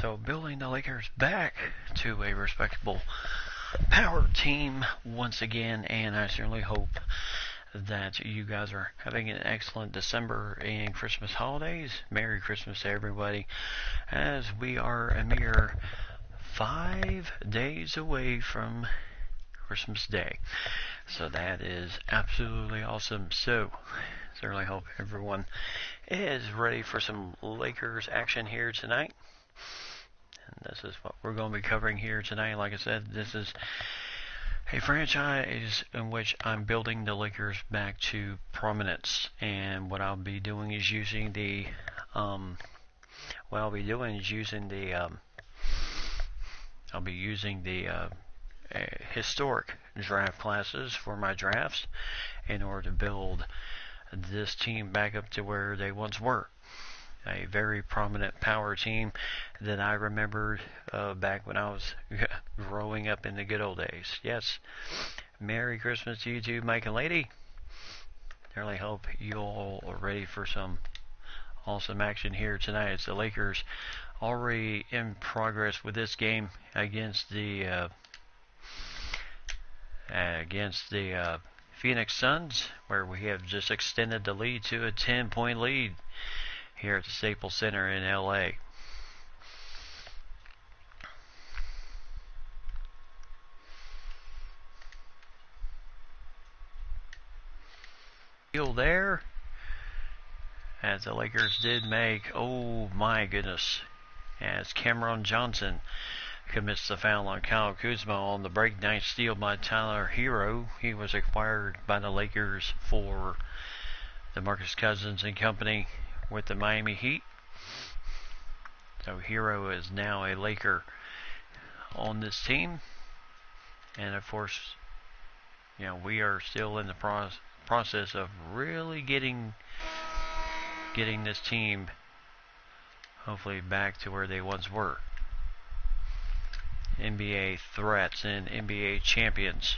So building the Lakers back to a respectable power team once again, and I certainly hope that you guys are having an excellent December and Christmas holidays. Merry Christmas to everybody, as we are a mere 5 days away from Christmas Day. So that is absolutely awesome. So certainly hope everyone is ready for some Lakers action here tonight. And this is what we're going to be covering here tonight. Like I said, this is a franchise in which I'm building the Lakers back to prominence, and what I'll be doing is using the historic draft classes for my drafts in order to build this team back up to where they once were. A very prominent power team that I remembered back when I was growing up in the good old days. Yes, Merry Christmas to you too, Mike and Lady. I really hope you all are ready for some awesome action here tonight. It's the Lakers already in progress with this game against the Phoenix Suns, where we have just extended the lead to a 10-point lead here at the Staples Center in LA. There, as the Lakers did make, oh my goodness, as Cameron Johnson commits the foul on Kyle Kuzma on the breakdown steal by Tyler Hero. He was acquired by the Lakers for DeMarcus Cousins and company with the Miami Heat. So Hero is now a Laker on this team, and of course, you know, we are still in the process of really getting this team hopefully back to where they once were. NBA threats and NBA champions.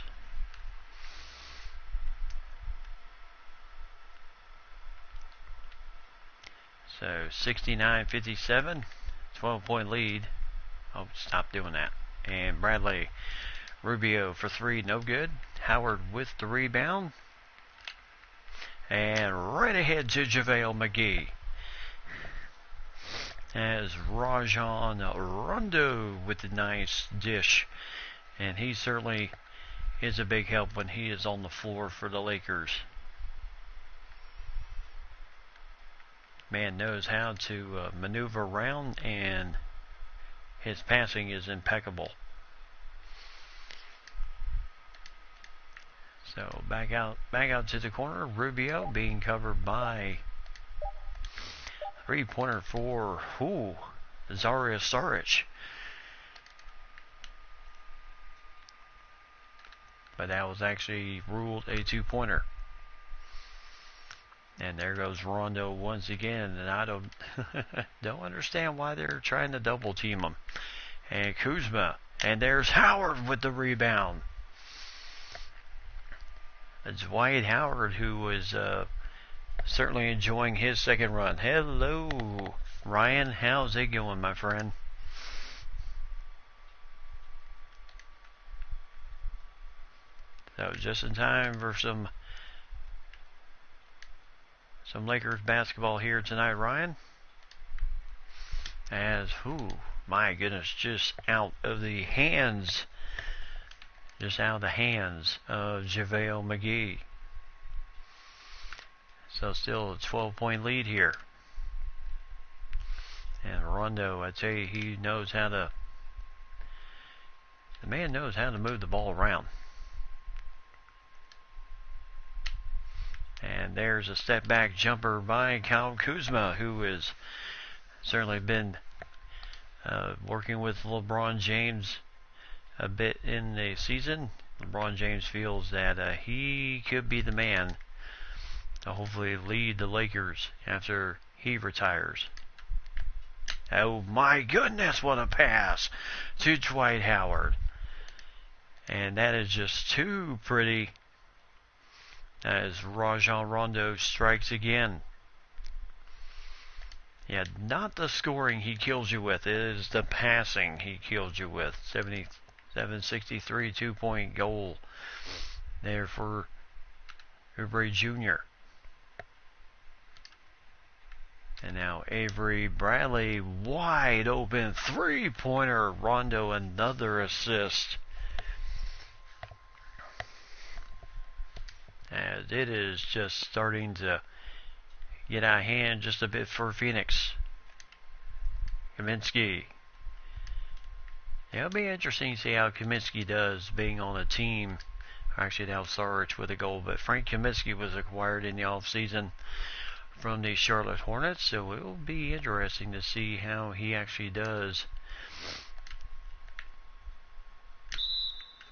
So 69-57, 12-point lead. Oh, stop doing that. And Bradley Rubio for three, no good. Howard with the rebound. And right ahead to JaVale McGee, as Rajon Rondo with the nice dish. And he certainly is a big help when he is on the floor for the Lakers. Man knows how to maneuver around, and his passing is impeccable. So back out to the corner. Rubio being covered by three-pointer for Zaria Saric. But that was actually ruled a two-pointer. And there goes Rondo once again, and I don't understand why they're trying to double team him. And Kuzma, and there's Howard with the rebound. It's Dwight Howard, who was certainly enjoying his second run. Hello, Ryan. How's it going, my friend? So just in time for some Lakers basketball here tonight, Ryan. As, my goodness, just out of the hands of JaVale McGee. So still a 12-point lead here. And Rondo, I tell you, the man knows how to move the ball around. And there's a step back jumper by Kyle Kuzma, who has certainly been working with LeBron James a bit in the season. LeBron James feels that he could be the man to hopefully lead the Lakers after he retires. Oh my goodness, what a pass to Dwight Howard. And that is just too pretty, as Rajon Rondo strikes again. Yeah, not the scoring he kills you with. It is the passing he kills you with. 77-63 2-point goal there for Wed-Fri Jr. And now Avery Bradley, wide open three-pointer. Rondo, another assist. As it is just starting to get out of hand just a bit for Phoenix. Kaminsky. It'll be interesting to see how Kaminsky does being on a team. Actually, now Sarge with a goal, but Frank Kaminsky was acquired in the offseason from the Charlotte Hornets, so it will be interesting to see how he actually does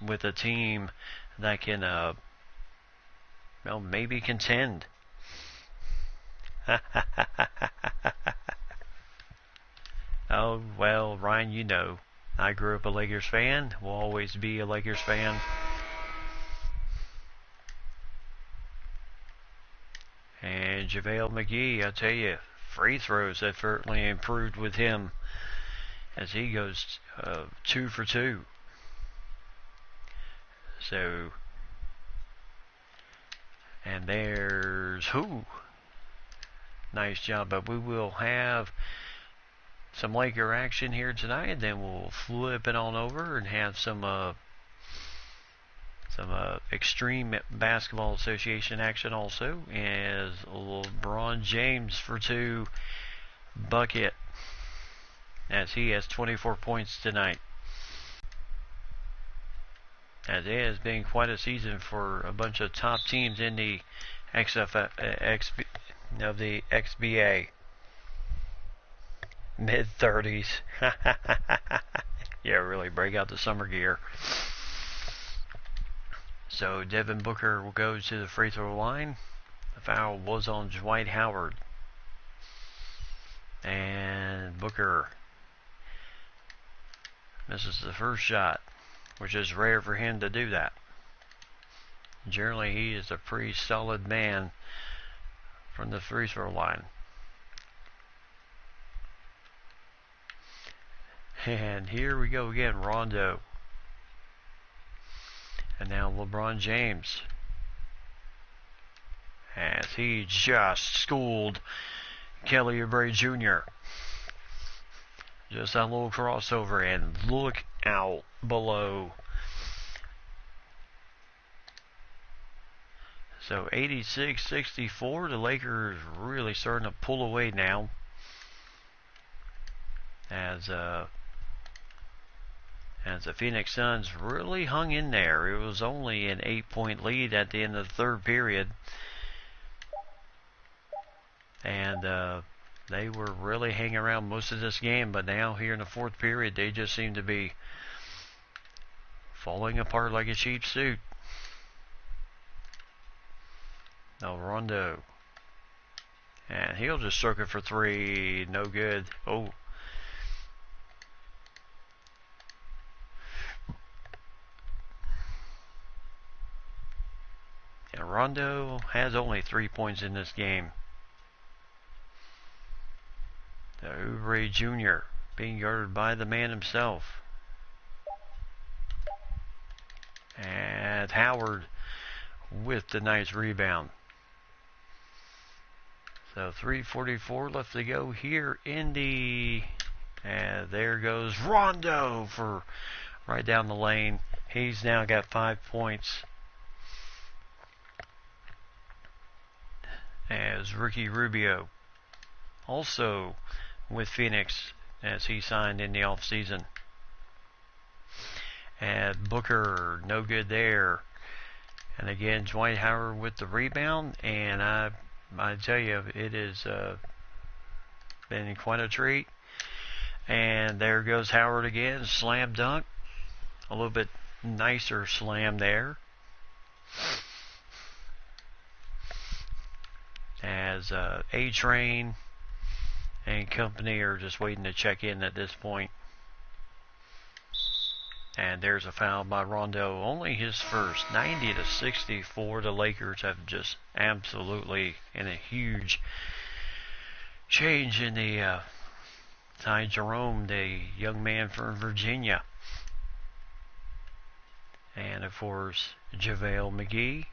with a team that can, well, maybe contend. Oh, well, Ryan, you know, I grew up a Lakers fan, will always be a Lakers fan. And JaVale McGee, I tell you, free throws have certainly improved with him as he goes 2 for 2. So, and there's who? Nice job, but we will have some Laker action here tonight, and then we'll flip it on over and have some Extreme Basketball Association action also, as LeBron James for 2 bucket, as he has 24 points tonight. As it has been quite a season for a bunch of top teams in the XBA. Mid-30s. Yeah, really break out the summer gear. So Devin Booker will go to the free throw line. The foul was on Dwight Howard. And Booker misses the first shot, which is rare for him to do that. Generally, he is a pretty solid man from the free throw line. And here we go again, Rondo. And now LeBron James, as he just schooled Kelly Oubre Jr. Just that little crossover, and look out below. So 86-64, the Lakers really starting to pull away now. As the Phoenix Suns really hung in there. It was only an 8-point lead at the end of the third period. And they were really hanging around most of this game, but now here in the fourth period, they just seem to be falling apart like a cheap suit. Now Rondo. And he'll just circle for 3. No good. Oh. And Rondo has only 3 points in this game. The Oubre Jr. being guarded by the man himself. And Howard with the nice rebound. So 3:44 left to go here in the... And there goes Rondo for right down the lane. He's now got 5 points. As Ricky Rubio, also with Phoenix, as he signed in the offseason. And Booker, no good there. And again, Dwight Howard with the rebound. And I tell you, it has been quite a treat. And there goes Howard again, slam dunk. A little bit nicer slam there. As A-Train and company are just waiting to check in at this point. And there's a foul by Rondo, only his first. 90-64, the Lakers have just absolutely, in a huge change in the Ty Jerome, the young man from Virginia. And of course, JaVale McGee.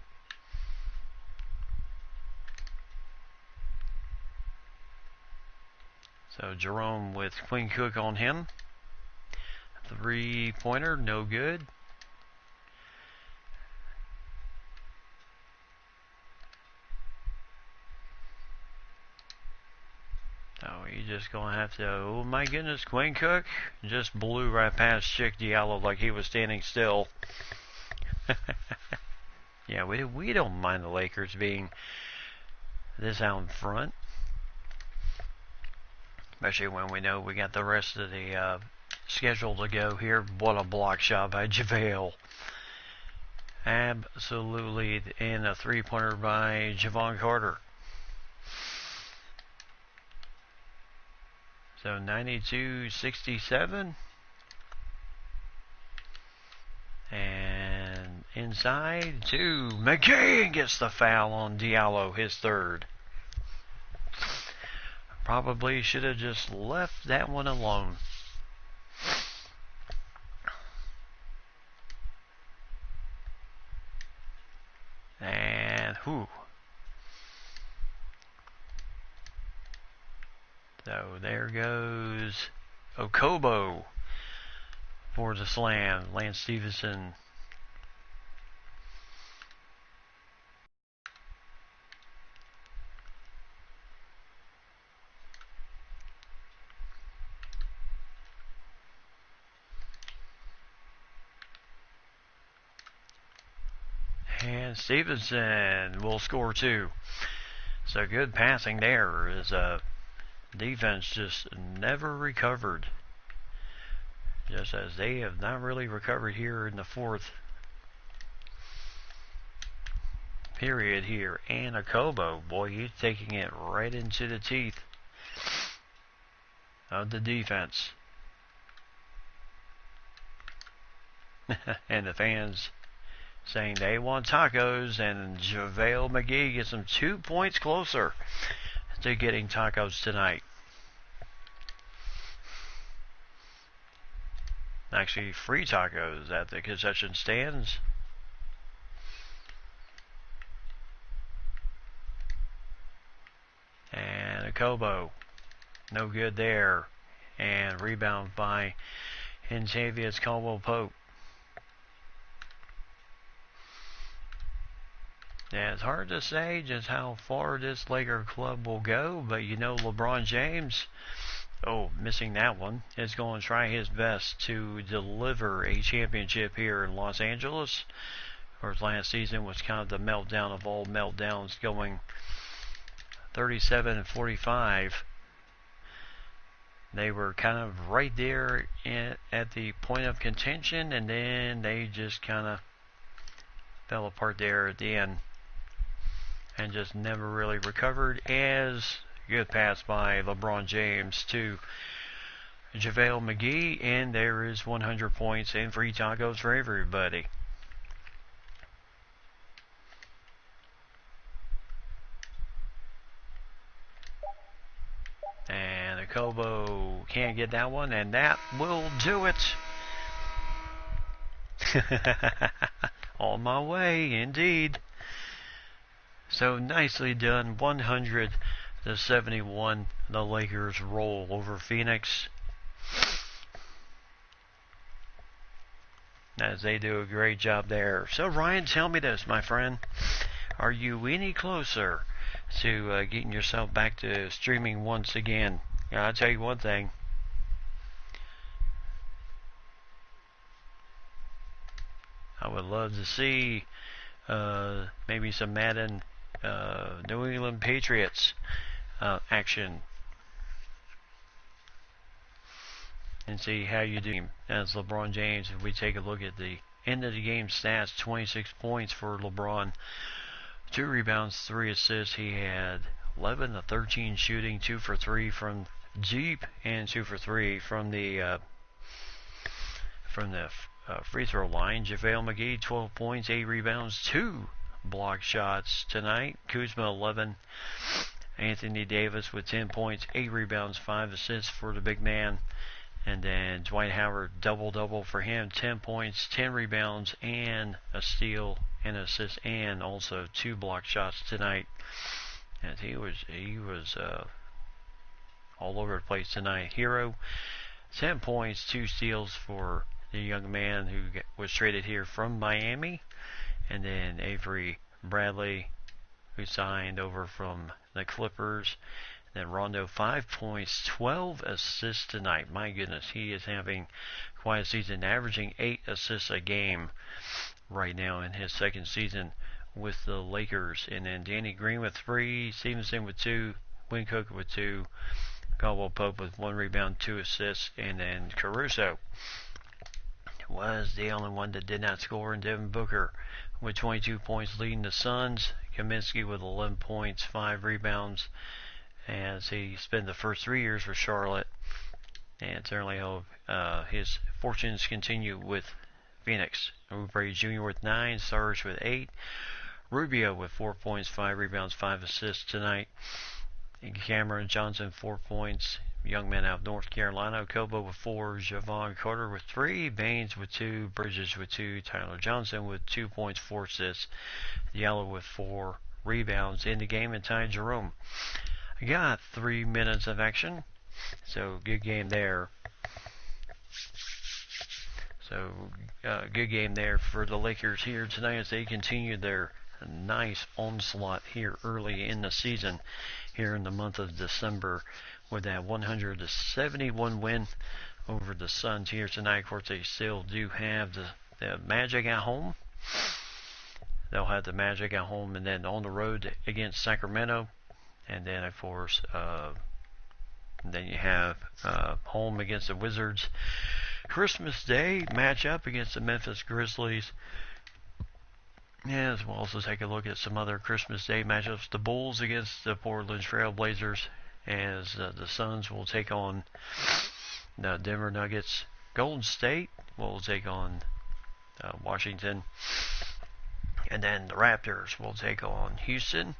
So Jerome with Quinn Cook on him. 3-pointer, no good. Oh, you just gonna have to, oh my goodness, Quinn Cook just blew right past Chick Diallo like he was standing still. Yeah, we don't mind the Lakers being this out in front. Especially when we know we got the rest of the schedule to go here. What a block shot by JaVale. Absolutely. And a 3-pointer by Javon Carter. So 92-67. And inside to McGee, gets the foul on Diallo, his third. Probably should have just left that one alone. And whew. So there goes Okobo for the slam. Lance Stevenson. And Stevenson will score 2. So good passing there as defense just never recovered. Just as they have not really recovered here in the fourth period here. And Okobo, boy, he's taking it right into the teeth of the defense. And the fans saying they want tacos, and JaVale McGee gets them 2 points closer to getting tacos tonight. Actually, free tacos at the concession stands. And Okobo, no good there. And rebound by Hentavious Caldwell-Pope. Yeah, it's hard to say just how far this Laker club will go, but you know LeBron James, missing that one, is going to try his best to deliver a championship here in Los Angeles. Of course, last season was kind of the meltdown of all meltdowns, going 37-45. They were kind of right there at the point of contention, and then they just kind of fell apart there at the end and just never really recovered. As good pass by LeBron James to JaVale McGee, and there is 100 points and free tacos for everybody. And Okobo can't get that one, and that will do it. On my way, indeed. So nicely done. 100-71. The Lakers roll over Phoenix, as they do a great job there. So Ryan, tell me this, my friend. Are you any closer to getting yourself back to streaming once again? I'll tell you one thing. I would love to see maybe some Madden New England Patriots action, and see how you do as LeBron James. If we take a look at the end of the game stats, 26 points for LeBron, 2 rebounds, 3 assists. He had 11 of 13 shooting, 2 for 3 from deep, and 2 for 3 from the free throw line. JaVale McGee, 12 points, 8 rebounds, 2 block shots tonight. Kuzma, 11. Anthony Davis with 10 points, 8 rebounds, 5 assists for the big man. And then Dwight Howard, double-double for him, 10 points, 10 rebounds, and a steal and assist, and also 2 block shots tonight. And he was all over the place tonight. Hero, 10 points, 2 steals for the young man who was traded here from Miami. And then Avery Bradley, who signed over from the Clippers. Then Rondo, 5 points, 12 assists tonight. My goodness, he is having quite a season, averaging 8 assists a game right now in his second season with the Lakers. And then Danny Green with 3, Stevenson with 2, Quinn Cook with 2, Caldwell Pope with 1 rebound, 2 assists, and then Caruso was the only one that did not score, and Devin Booker with 22 points leading the Suns. Kaminsky with 11 points, 5 rebounds, as he spent the first 3 years for Charlotte, and certainly hope his fortunes continue with Phoenix. Oubre Jr. with 9, Sarge with 8, Rubio with 4 points, 5 rebounds, 5 assists tonight. And Cameron Johnson, 4 points. Young man out of North Carolina. Kobo with 4. Javon Carter with 3. Baines with 2. Bridges with 2. Tyler Johnson with 2 points, 4 assists. Diallo with 4 rebounds in the game. And Ty Jerome got 3 minutes of action. So good game there. So good game there for the Lakers here tonight as they continue their nice onslaught here early in the season, here in the month of December, with that 171 win over the Suns here tonight. Of course, they still do have the Magic at home. They'll have the Magic at home, and then on the road against Sacramento, and then of course, then you have home against the Wizards. Christmas Day matchup against the Memphis Grizzlies. Yes, we'll also take a look at some other Christmas Day matchups. The Bulls against the Portland Trail Blazers, as the Suns will take on the Denver Nuggets. Golden State will take on Washington. And then the Raptors will take on Houston.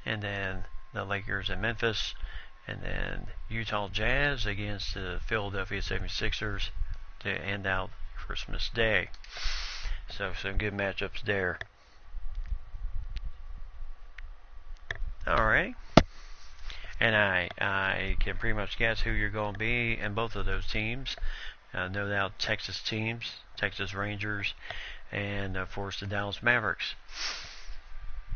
And then the Lakers and Memphis. And then Utah Jazz against the Philadelphia 76ers to end out Christmas Day. So some good matchups there. Alright. And I can pretty much guess who you're going to be in both of those teams. No doubt Texas teams, Texas Rangers, and of course the Dallas Mavericks.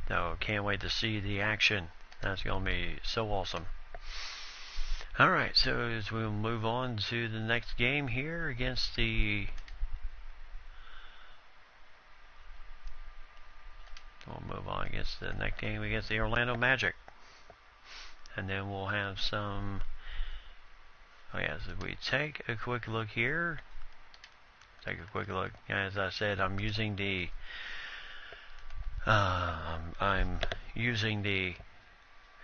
So can't wait to see the action. That's going to be so awesome. Alright, so as we'll move on to the next game here against the... We'll move on against the next game against the Orlando Magic. And then we'll have some... Oh yeah, so if we take a quick look here. Take a quick look. As I said, I'm using the...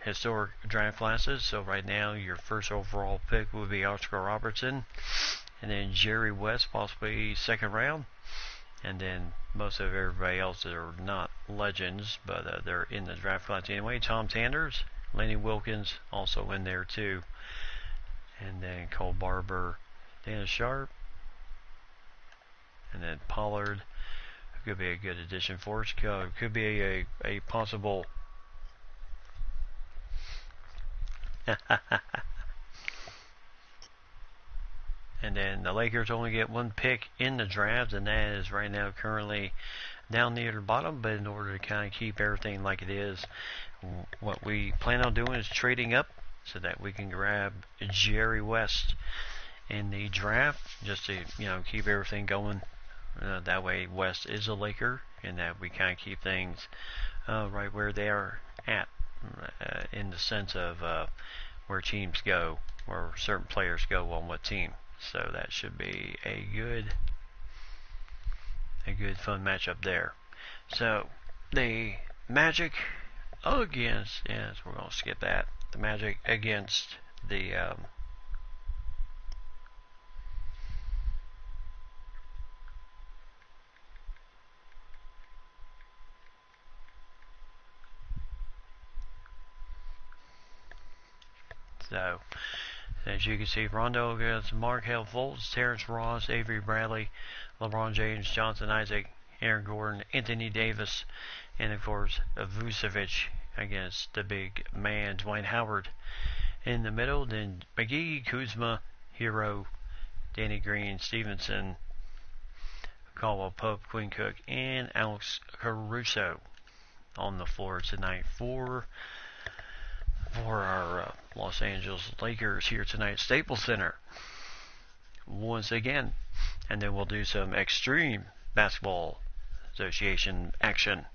historic draft classes. So right now, your first overall pick would be Oscar Robertson. And then Jerry West, possibly second round. And then most of everybody else that are not legends, but they're in the draft class anyway. Tom Tanders, Lenny Wilkins, also in there too. And then Cole Barber, Dana Sharp. And then Pollard, could be a good addition for us. Could be a possible... And then the Lakers only get 1 pick in the draft, and that is right now currently down near the bottom. But in order to kind of keep everything like it is, what we plan on doing is trading up so that we can grab Jerry West in the draft, just to keep everything going. That way West is a Laker, and that we kind of keep things right where they are at, in the sense of where teams go, where certain players go on what team. So that should be a good fun matchup there. So the Magic against, yes, we're going to skip that. The Magic against the So, as you can see, Rondo against Markelle Fultz, Terrence Ross, Avery Bradley, LeBron James, Jonathan Isaac, Aaron Gordon, Anthony Davis, and of course Vucevic against the big man Dwight Howard. In the middle, then McGee, Kuzma, Hero, Danny Green, Stevenson, Caldwell Pope, Quinn Cook, and Alex Caruso on the floor tonight for our Los Angeles Lakers here tonight at Staples Center once again. And then we'll do some Extreme Basketball Association action.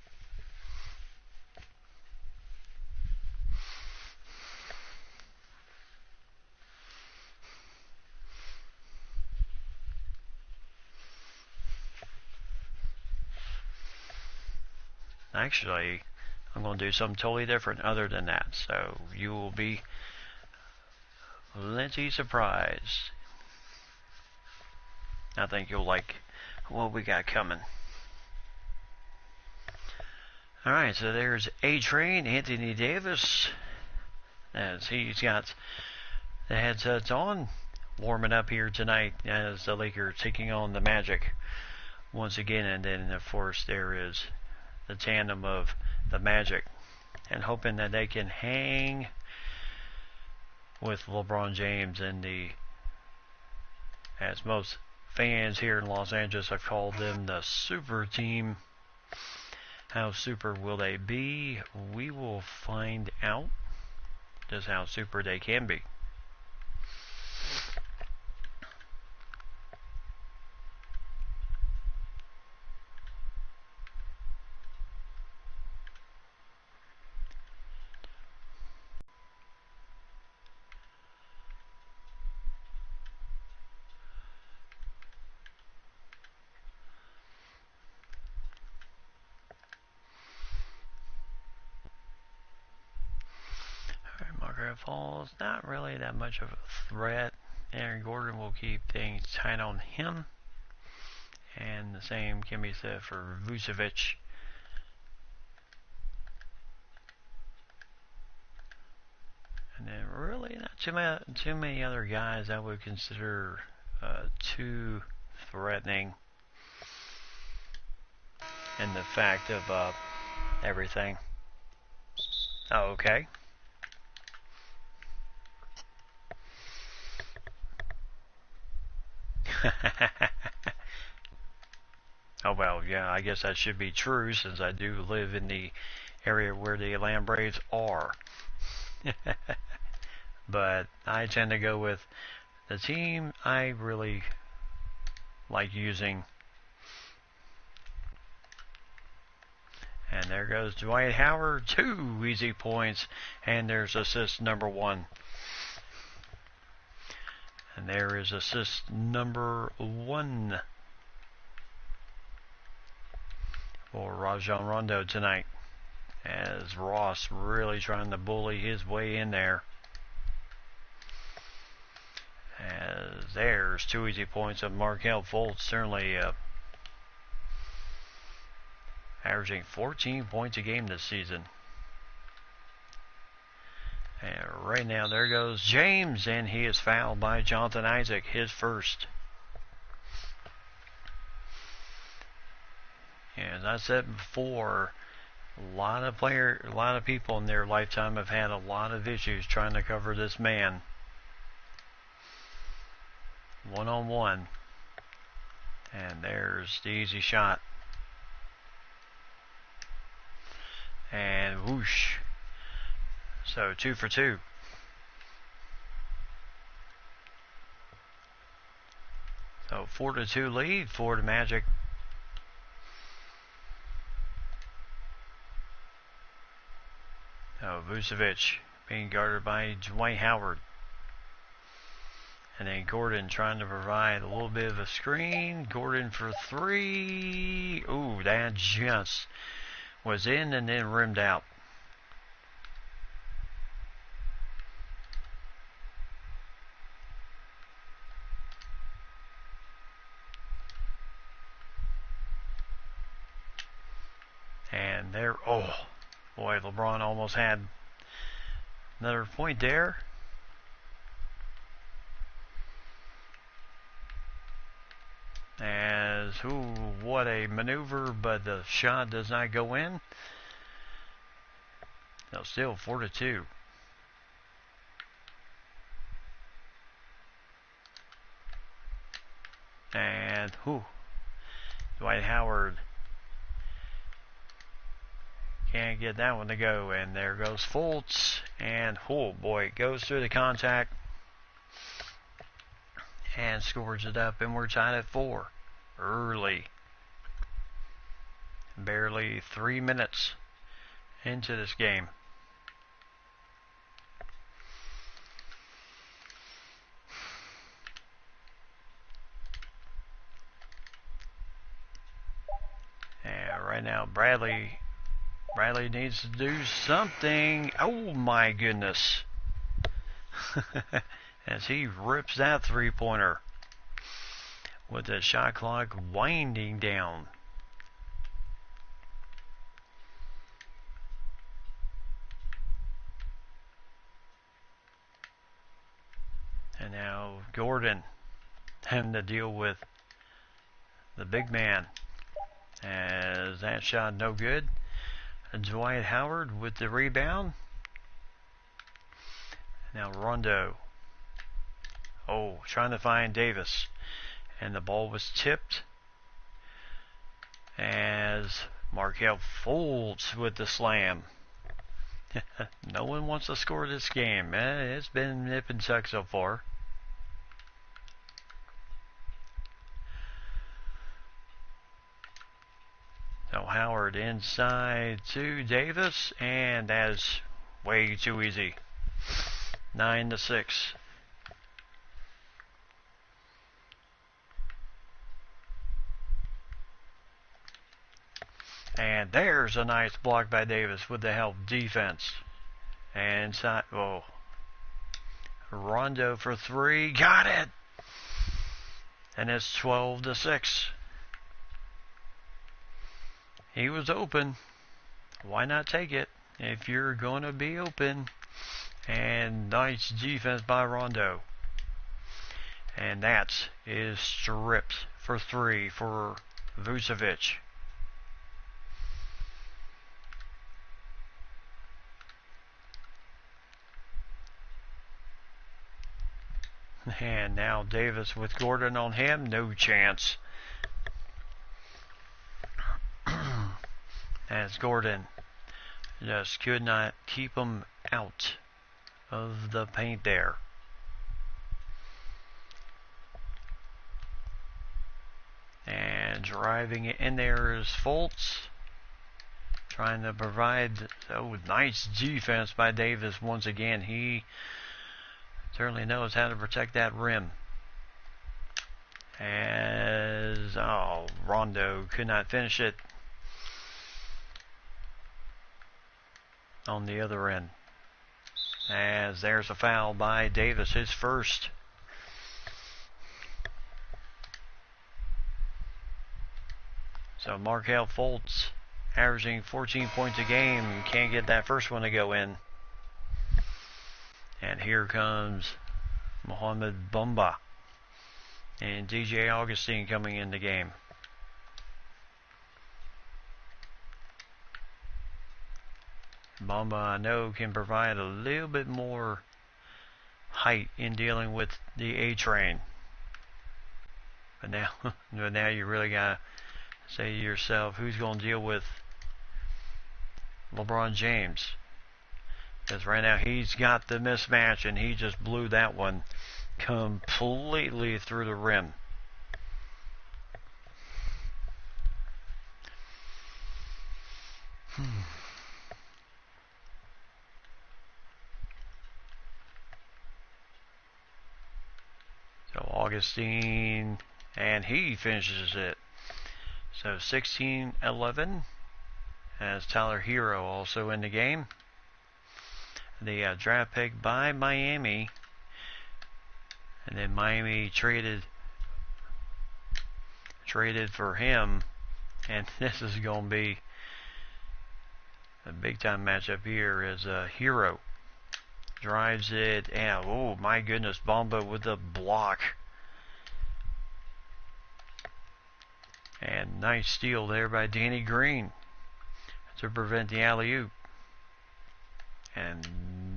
Actually, I'm going to do something totally different other than that, so you will be plenty surprised. I think you'll like what we got coming. Alright, so there's A-Train, Anthony Davis, as he's got the headsets on, warming up here tonight as the Lakers taking on the Magic once again. And then, of course, there is the tandem of the Magic, and hoping that they can hang with LeBron James and as most fans here in Los Angeles have called them, the super team. How super will they be? We will find out just how super they can be. Falls, not really that much of a threat. Aaron Gordon will keep things tight on him, and the same can be said for Vucevic. And then really not too many other guys I would consider too threatening in the fact of everything. Oh, okay. Oh well, yeah, I guess that should be true since I do live in the area where the Atlanta Braves are. But I tend to go with the team I really like using. And there goes Dwight Howard, 2 easy points, and there's assist number 1. And there is assist number 1 for Rajon Rondo tonight, as Ross really trying to bully his way in there. As there's 2 easy points of Markelle Fultz, certainly averaging 14 points a game this season. And right now, there goes James, and he is fouled by Jonathan Isaac, his first. As I said before, a lot of people in their lifetime have had a lot of issues trying to cover this man one-on-one. And there's the easy shot. And whoosh. So 2 for 2. So 4-2 lead for the Magic. So Vucevic being guarded by Dwight Howard. And then Gordon trying to provide a little bit of a screen. Gordon for 3. Ooh, that just was in and then rimmed out. And there, oh boy, LeBron almost had another point there. ooh, what a maneuver, but the shot does not go in. No, still 4-2. And Dwight Howard can't get that one to go. And there goes Fultz. And oh boy, goes through the contact and scores it up. And we're tied at 4 early. Barely 3 minutes into this game. And right now, Bradley needs to do something. Oh my goodness. As he rips that three-pointer with the shot clock winding down. And now Gordon having to deal with the big man. As that shot no good. And Dwight Howard with the rebound. Now Rondo. Oh, trying to find Davis. And the ball was tipped. As Markelle Fultz with the slam. No one wants to score this game. It's been nip and tuck so far. So Howard inside to Davis, and that is way too easy. 9-6. And there's a nice block by Davis with the help defense. And inside, Rondo for 3, got it. And it's 12-6. He was open. Why not take it if you're going to be open? And nice defense by Rondo. And that is stripped for 3 for Vucevic. And now Davis with Gordon on him. No chance. As Gordon just could not keep him out of the paint there. And driving it in there is Fultz. Trying to provide, nice defense by Davis once again. He certainly knows how to protect that rim. As, Rondo could not finish it on the other end. As there's a foul by Davis, his first. So Markelle Fultz averaging 14 points a game, can't get that first one to go in. And here comes Mohamed Bamba and DJ Augustine coming in the game. Bamba, I know, can provide a little bit more height in dealing with the A train. But now you really got to say to yourself, who's going to deal with LeBron James? Because right now he's got the mismatch and he just blew that one completely through the rim. So Augustine, and he finishes it. So 16-11 as Tyler Hero also in the game. The draft pick by Miami. And then Miami traded for him. And this is going to be a big time matchup here as Hero drives it. And oh my goodness, Bamba with the block. And nice steal there by Danny Green to prevent the alley-oop. And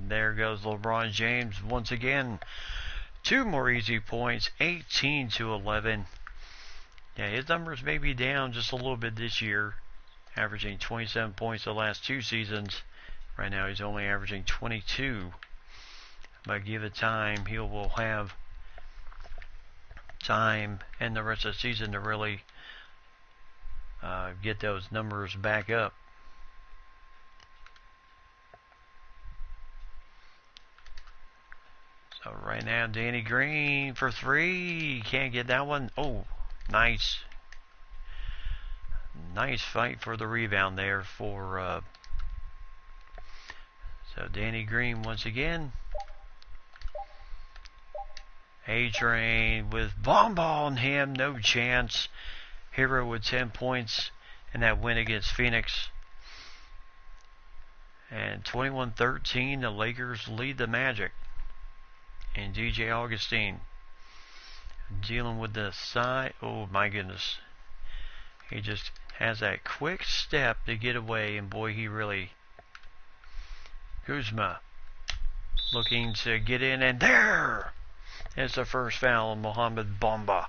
there goes LeBron James once again. 2 more easy points, 18-11. Yeah, his numbers may be down just a little bit this year, averaging 27 points the last 2 seasons. Right now he's only averaging 22. But give it time, he will have time and the rest of the season to really get those numbers back up. So right now, Danny Green for 3. Can't get that one. Oh, nice. Nice fight for the rebound there for... so Danny Green once again. A-Train with bomb on him. No chance. Hero with 10 points in that win against Phoenix. And 21-13, the Lakers lead the Magic. And DJ Augustine dealing with the side. Oh my goodness. He just has that quick step to get away, and boy, he really... Kuzma looking to get in, and there is the first foul on Mohamed Bamba.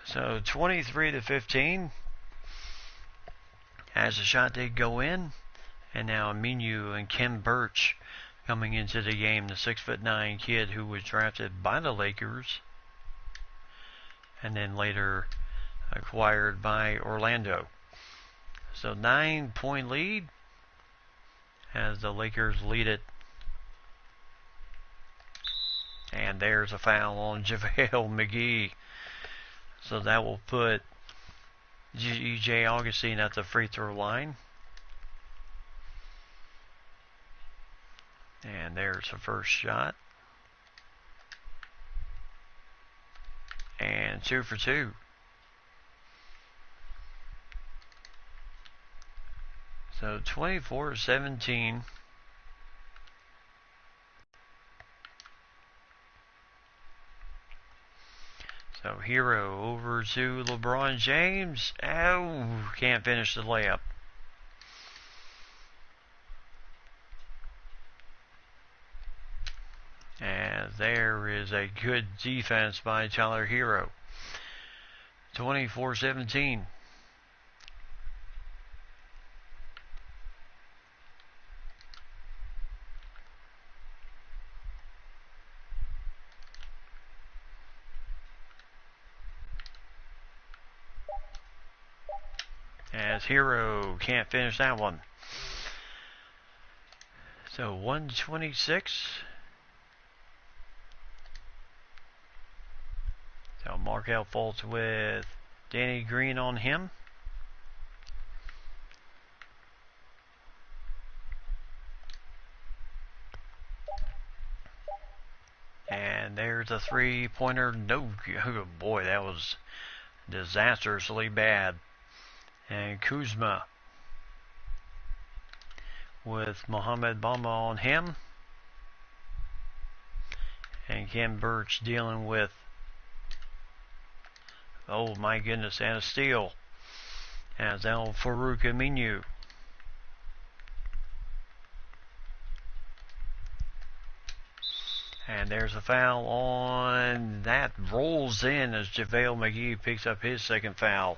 So 23-15. As the shot did go in, and now Aminu and Kim Birch coming into the game, the 6'9" kid who was drafted by the Lakers and then later acquired by Orlando. So 9-point lead as the Lakers lead it. And there's a foul on JaVale McGee. So that will put DJ Augustine at the free throw line. And there's the first shot. And 2 for 2. So 24-17. So Hero over to LeBron James. Oh, can't finish the layup. And there is a good defense by Tyler Hero. 24-17. As Hero can't finish that one. So 126. So Markelle Fultz with Danny Green on him. And there's a 3-pointer. No, oh boy, that was disastrously bad. And Kuzma with Mohamed Bamba on him. And Kim Birch dealing with, oh my goodness, and a steal. As Al-Farouq Aminu. And there's a foul on that. Rolls in as JaVale McGee picks up his second foul.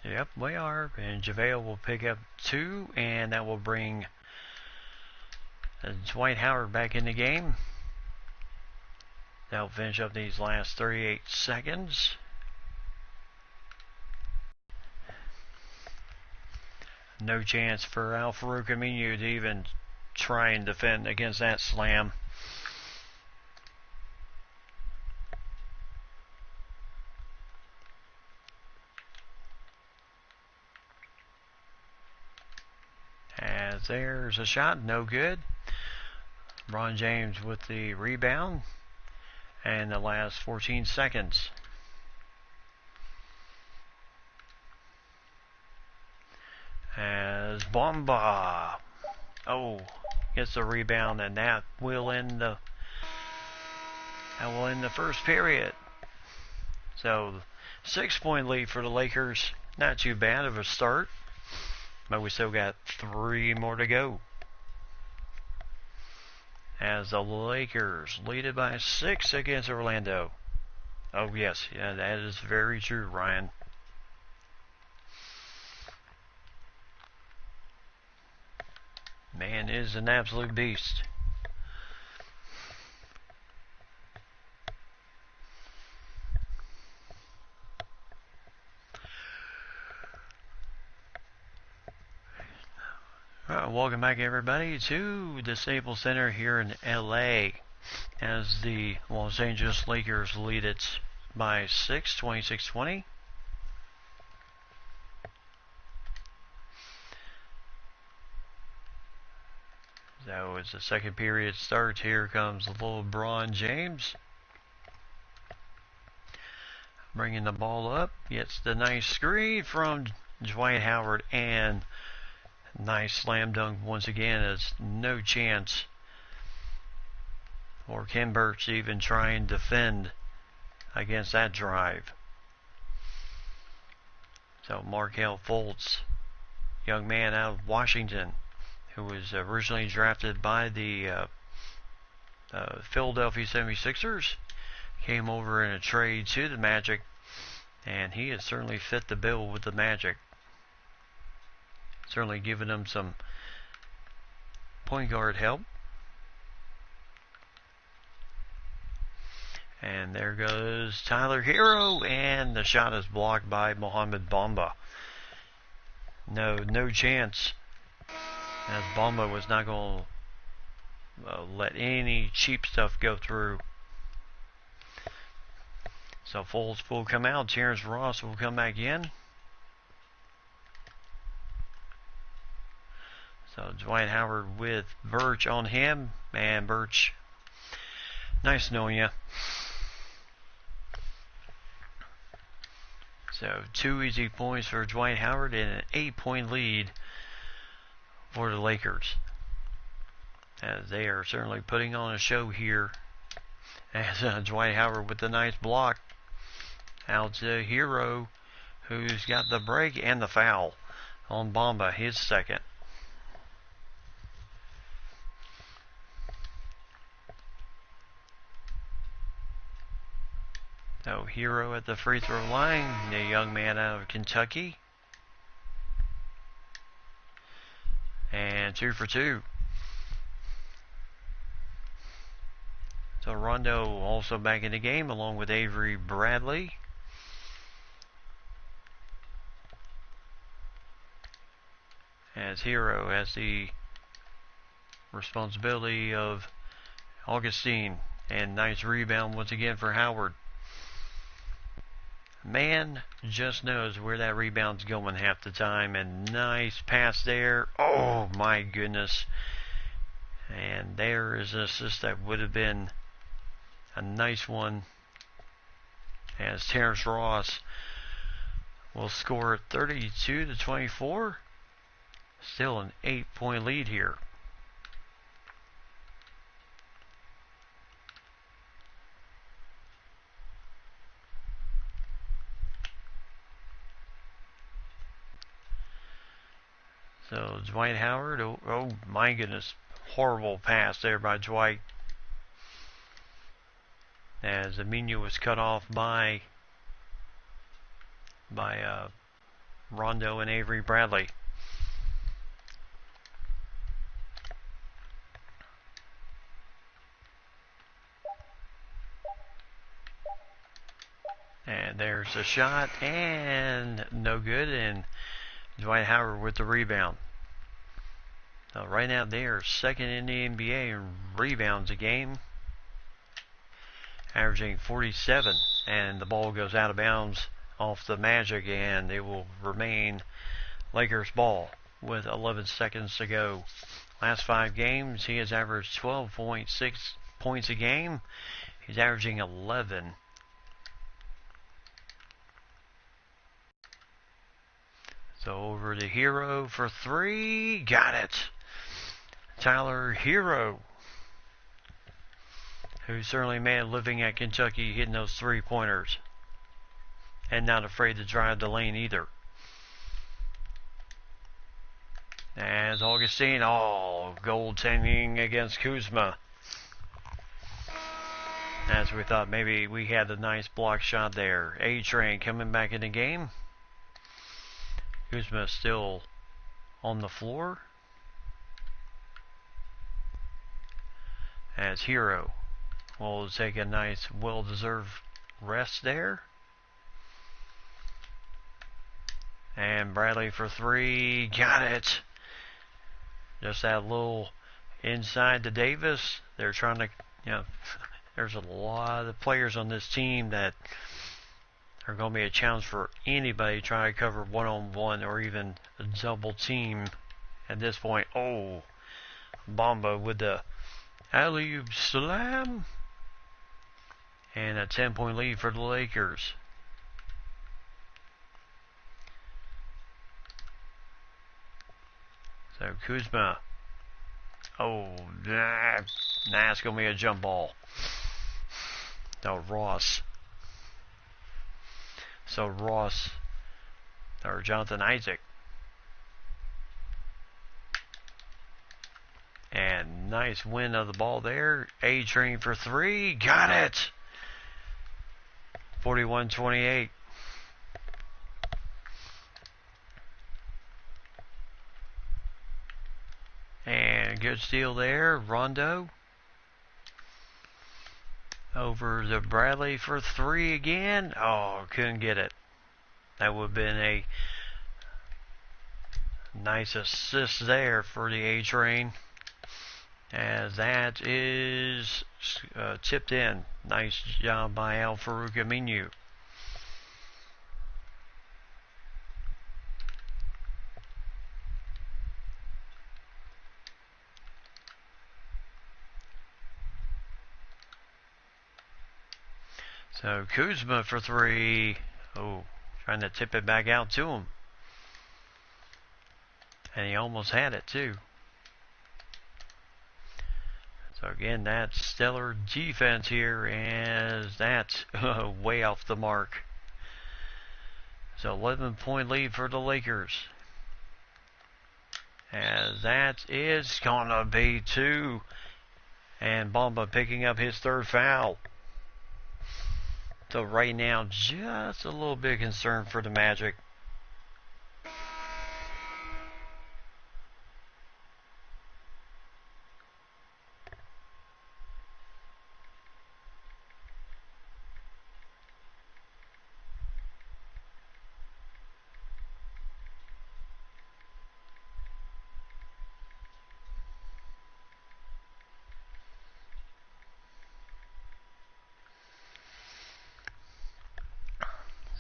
Yep, we are. And JaVale will pick up 2, and that will bring Dwight Howard back in the game. That'll finish up these last 38 seconds. No chance for Al-Farouq Aminu to even try and defend against that slam. As there's a shot, no good. LeBron James with the rebound. And the last 14 seconds. As Bamba, oh, gets the rebound, and that will end the That will end the first period. So 6-point lead for the Lakers. Not too bad of a start, but we still got 3 more to go. As the Lakers lead it by 6 against Orlando. Oh yes, yeah, that is very true, Ryan. Man is an absolute beast. Welcome back, everybody, to the Staples Center here in LA as the Los Angeles Lakers lead it by 6, 26-20. So as the second period starts, here comes LeBron James. Bringing the ball up, gets the nice screen from Dwight Howard, and nice slam dunk once again. It's no chance for Ken Burch to even try and defend against that drive. So Markelle Fultz, young man out of Washington, who was originally drafted by the Philadelphia 76ers, came over in a trade to the Magic, and he has certainly fit the bill with the Magic. Certainly giving them some point guard help. And there goes Tyler Hero, and the shot is blocked by Mohamed Bamba. No chance, as Bamba was not going to let any cheap stuff go through. So Fultz will come out. Terrence Ross will come back in. So Dwight Howard with Burch on him. Man, Burch, nice knowing you. So 2 easy points for Dwight Howard and an 8-point lead for the Lakers, as they are certainly putting on a show here. As Dwight Howard with the nice block out to Hero, who's got the break and the foul on Bamba, his second. So Hero at the free throw line, the young man out of Kentucky. And 2 for 2. So Rondo also back in the game along with Avery Bradley. As Hero has the responsibility of Augustine, and nice rebound once again for Howard. Man just knows where that rebound's going half the time, and nice pass there. Oh my goodness. And there is an assist that would have been a nice one, as Terrence Ross will score 32-24. Still an 8-point lead here. So Dwight Howard, oh my goodness, horrible pass there by Dwight, as Aminu was cut off by Rondo and Avery Bradley. And there's a shot, and no good, and Dwight Howard with the rebound. So right now they are second in the NBA in rebounds a game, averaging 47, and the ball goes out of bounds off the Magic, and it will remain Lakers ball with 11 seconds to go. Last 5 games, he has averaged 12.6 points a game. He's averaging 11. So over to Hero for 3. Got it. Tyler Hero who certainly made a living at Kentucky hitting those three-pointers. And not afraid to drive the lane either. As Augustine, goaltending against Kuzma. As we thought maybe we had a nice block shot there. A-Train coming back in the game. Kuzma still on the floor. As Hero will take a nice well-deserved rest there. And Bradley for three. Got it. Just that little inside to Davis. They're trying to, there's a lot of players on this team that are going to be a challenge for anybody trying to cover one-on-one or even a double team at this point. Oh, Bamba with the alley-oop slam. And a 10-point lead for the Lakers. So Kuzma. Oh, it's going to be a jump ball. No, Ross. So Ross, or Jonathan Isaac. And nice win of the ball there. A-Train for three. Got it. 41-28. And good steal there. Rondo. Over to Bradley for three again. Oh, couldn't get it. That would have been a nice assist there for the A-Train. As that is tipped in. Nice job by Al-Farouq Aminu. So Kuzma for three. Oh, trying to tip it back out to him. And he almost had it too. So again, that's stellar defense here, as that's way off the mark. So 11-point lead for the Lakers. As that is gonna be two. And Bamba picking up his third foul. So right now, just a little bit concerned for the Magic.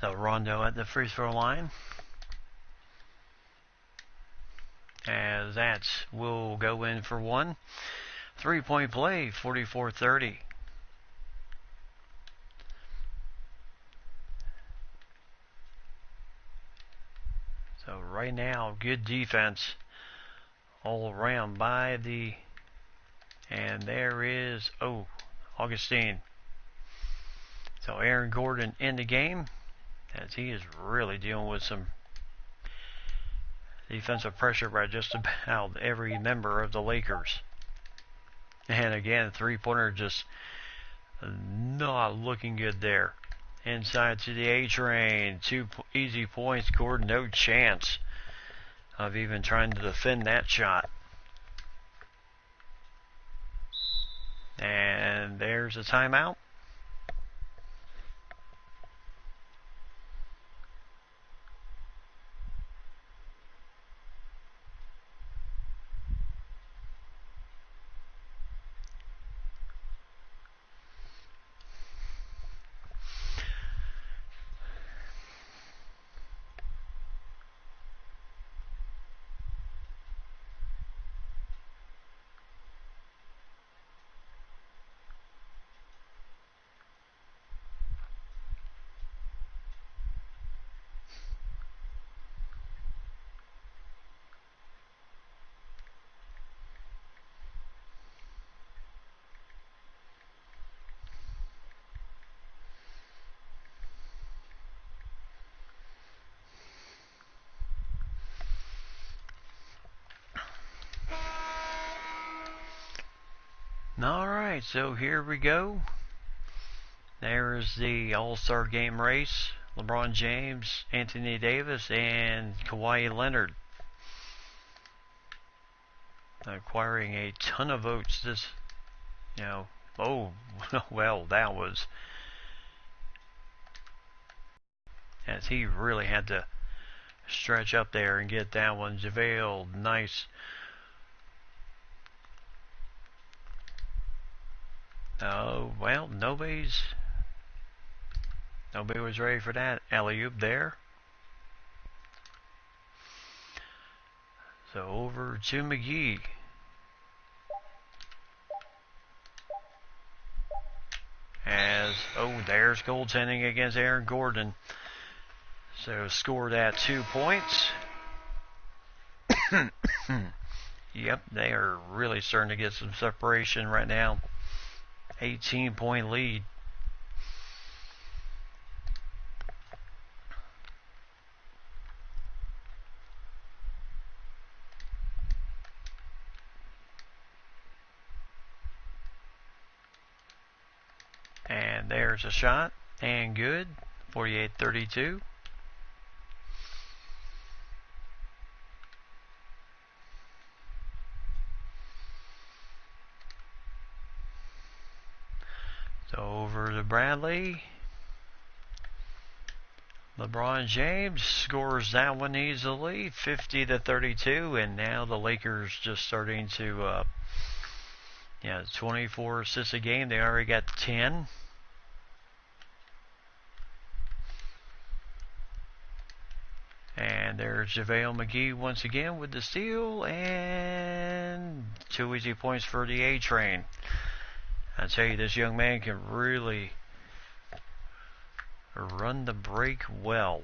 So Rondo at the free throw line. As that will go in for one. 3-point play, 44-30. So right now, good defense all around by the, and there is, Augustine. So Aaron Gordon in the game, as he is really dealing with some defensive pressure by just about every member of the Lakers. And again, three-pointer just not looking good there. Inside to the A-Train. 2 easy points. Gordon, no chance of even trying to defend that shot. And there's a timeout. Alright, so here we go. There's the All-Star Game race. LeBron James, Anthony Davis, and Kawhi Leonard. Acquiring a ton of votes this, oh, well, that was, as he really had to stretch up there and get that one. JaVale, nice. Oh, well, nobody was ready for that alley-oop there. So over to McGee. There's goaltending against Aaron Gordon. So scored at 2 points. Yep, they are really starting to get some separation right now. 18-point lead. And there's a shot, and good. 48-32. So over to Bradley. LeBron James scores that one easily, 50-32, and now the Lakers just starting to 24 assists a game. They already got 10. And there's JaVale McGee once again with the steal, and 2 easy points for the A-Train. I tell you, this young man can really run the break well.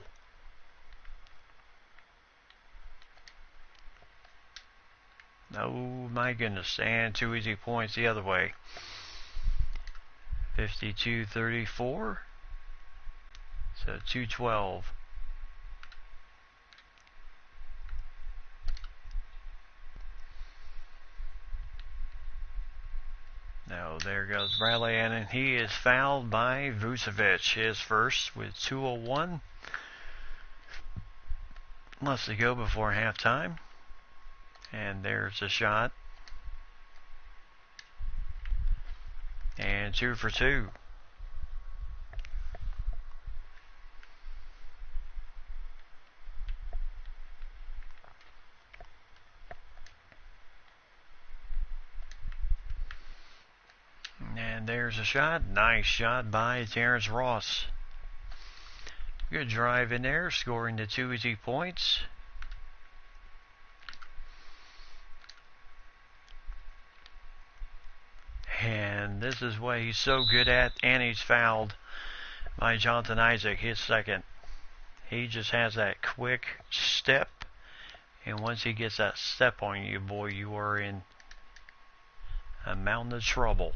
Oh my goodness, and 2 easy points the other way. 52-34. So 2-12. Now there goes Bradley, and he is fouled by Vucevic, his first, with 2:01 left to go before halftime. And there's a shot. And 2 for 2. And there's a shot. Nice shot by Terrence Ross. Good drive in there, scoring the 2 easy points. And this is what he's so good at, and he's fouled by Jonathan Isaac, his second. He just has that quick step, and once he gets that step on you, boy, you are in a mountain of trouble.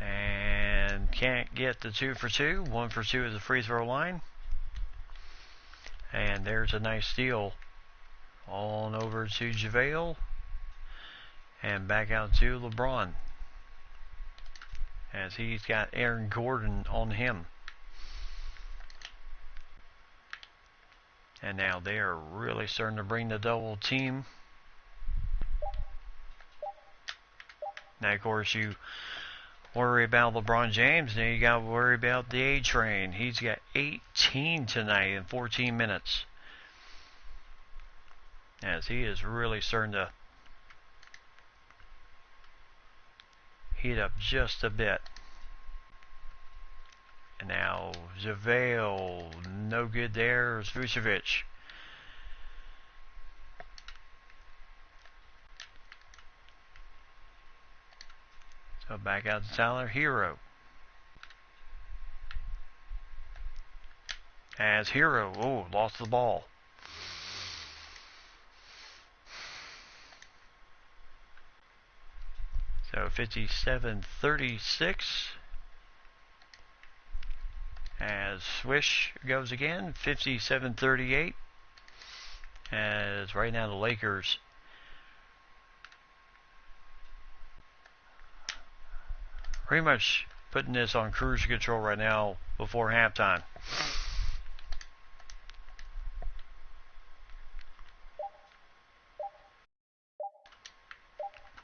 And can't get the 2 for 2. 1 for 2 is the free throw line. And there's a nice steal. On over to JaVale. And back out to LeBron, as he's got Aaron Gordon on him. And now they are really starting to bring the double team. Now, of course, you worry about LeBron James, now you got to worry about the A-Train. He's got 18 tonight in 14 minutes. As he is really starting to heat up just a bit. And now JaVale, no good there. It's Vucevic. So back out to Tyler Hero. As Hero, lost the ball. So 57-36. As Swish goes again, 57-38. As right now the Lakers pretty much putting this on cruise control right now before halftime.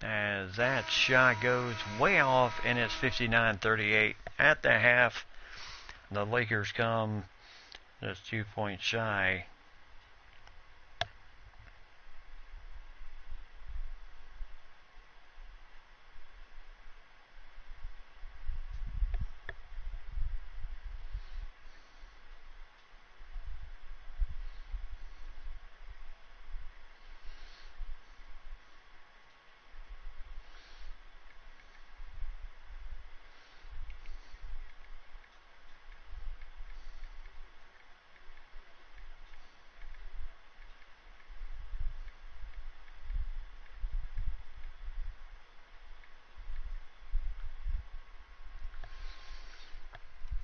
As that shot goes way off, and it's 59-38 at the half. The Lakers come just 2 points shy.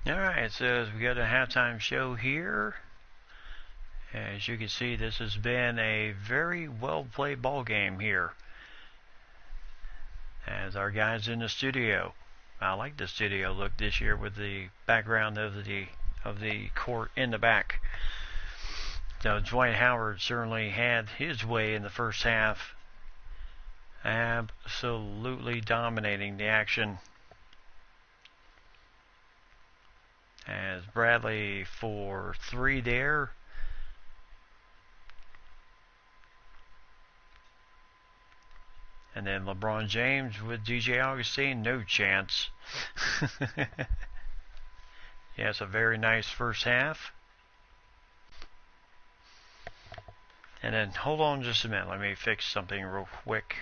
Alright, so as we got a halftime show here, as you can see, this has been a very well played ball game here. As our guys in the studio, I like the studio look this year with the background of the court in the back. So Dwight Howard certainly had his way in the first half, absolutely dominating the action. As Bradley for 3 there. And then LeBron James with DJ Augustine, no chance. Yes, a very nice first half. And then, hold on just a minute, let me fix something real quick.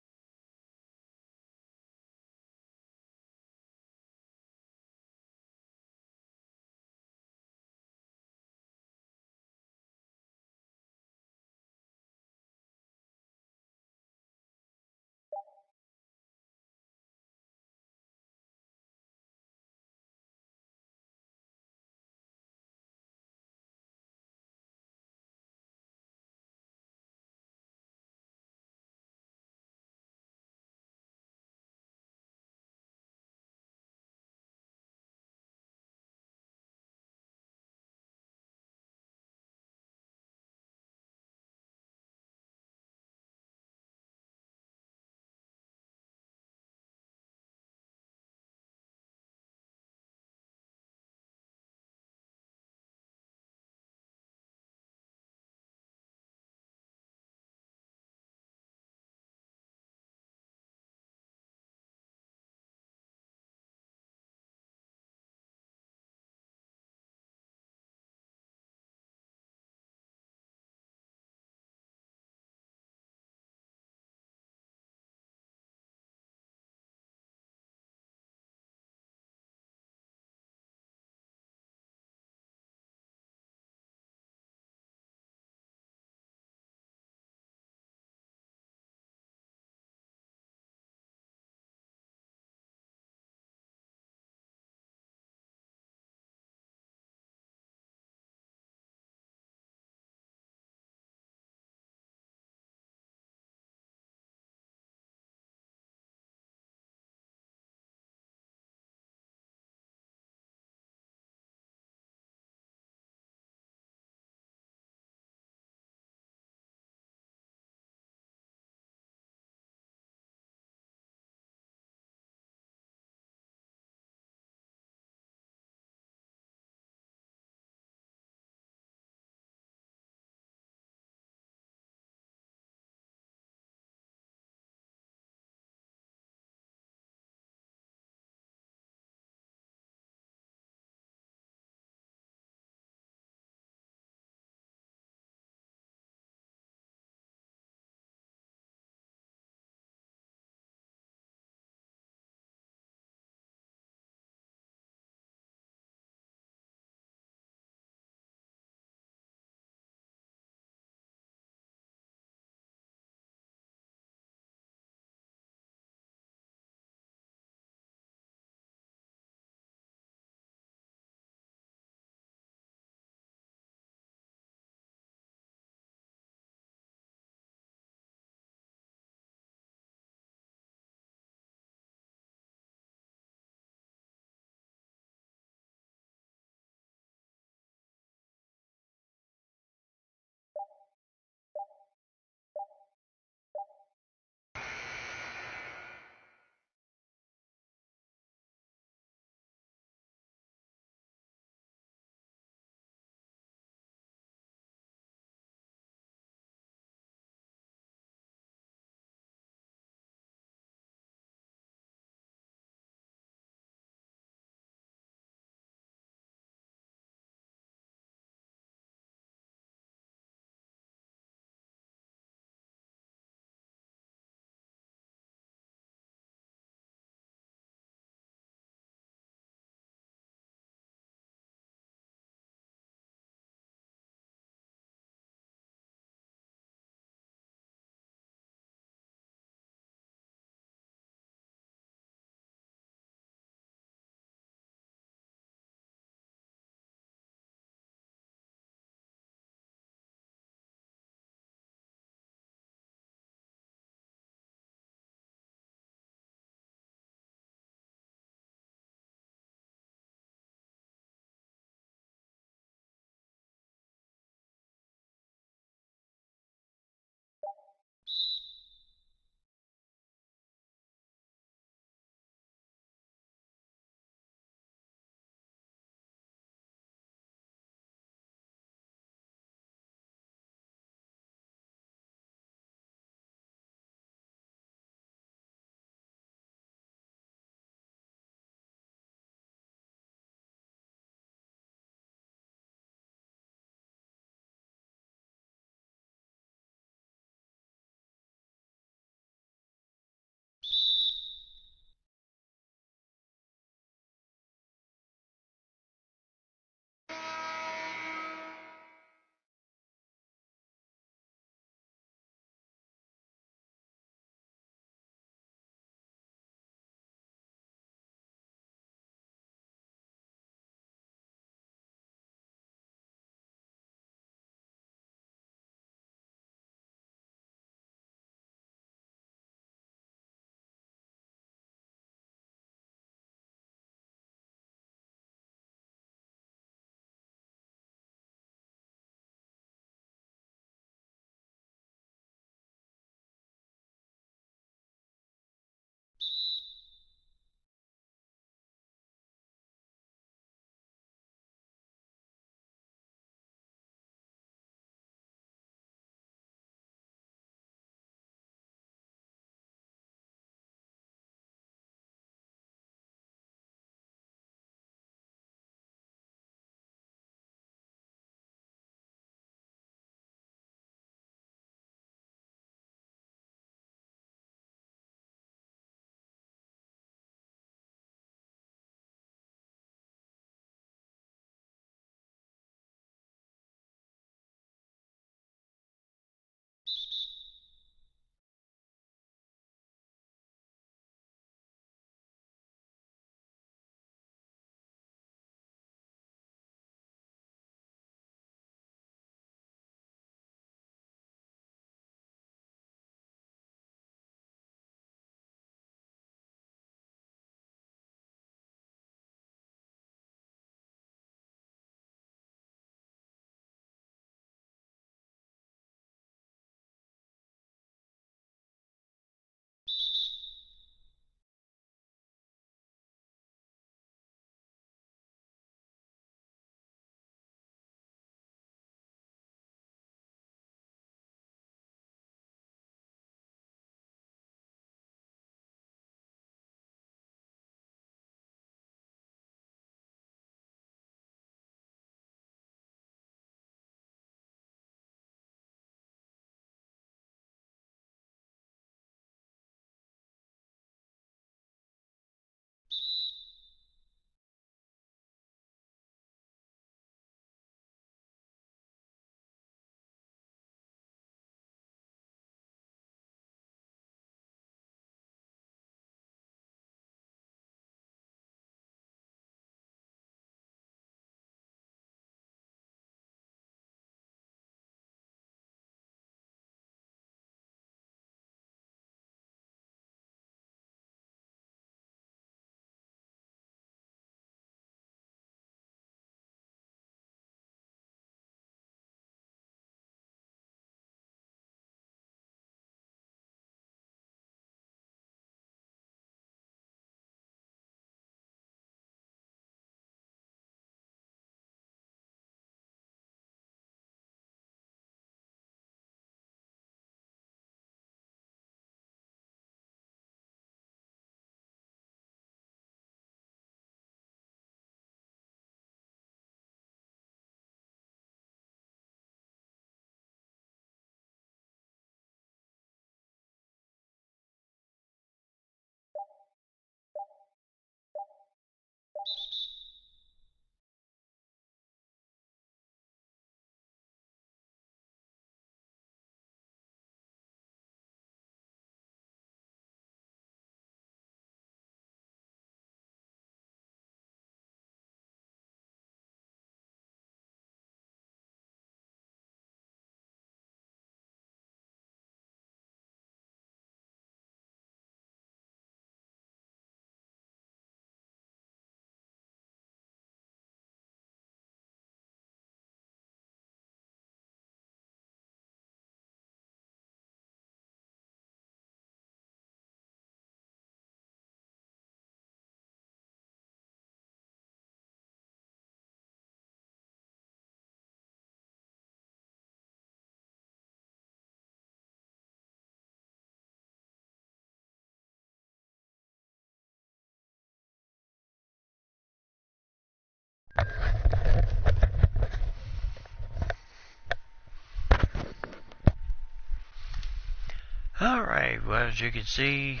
Alright, well, as you can see,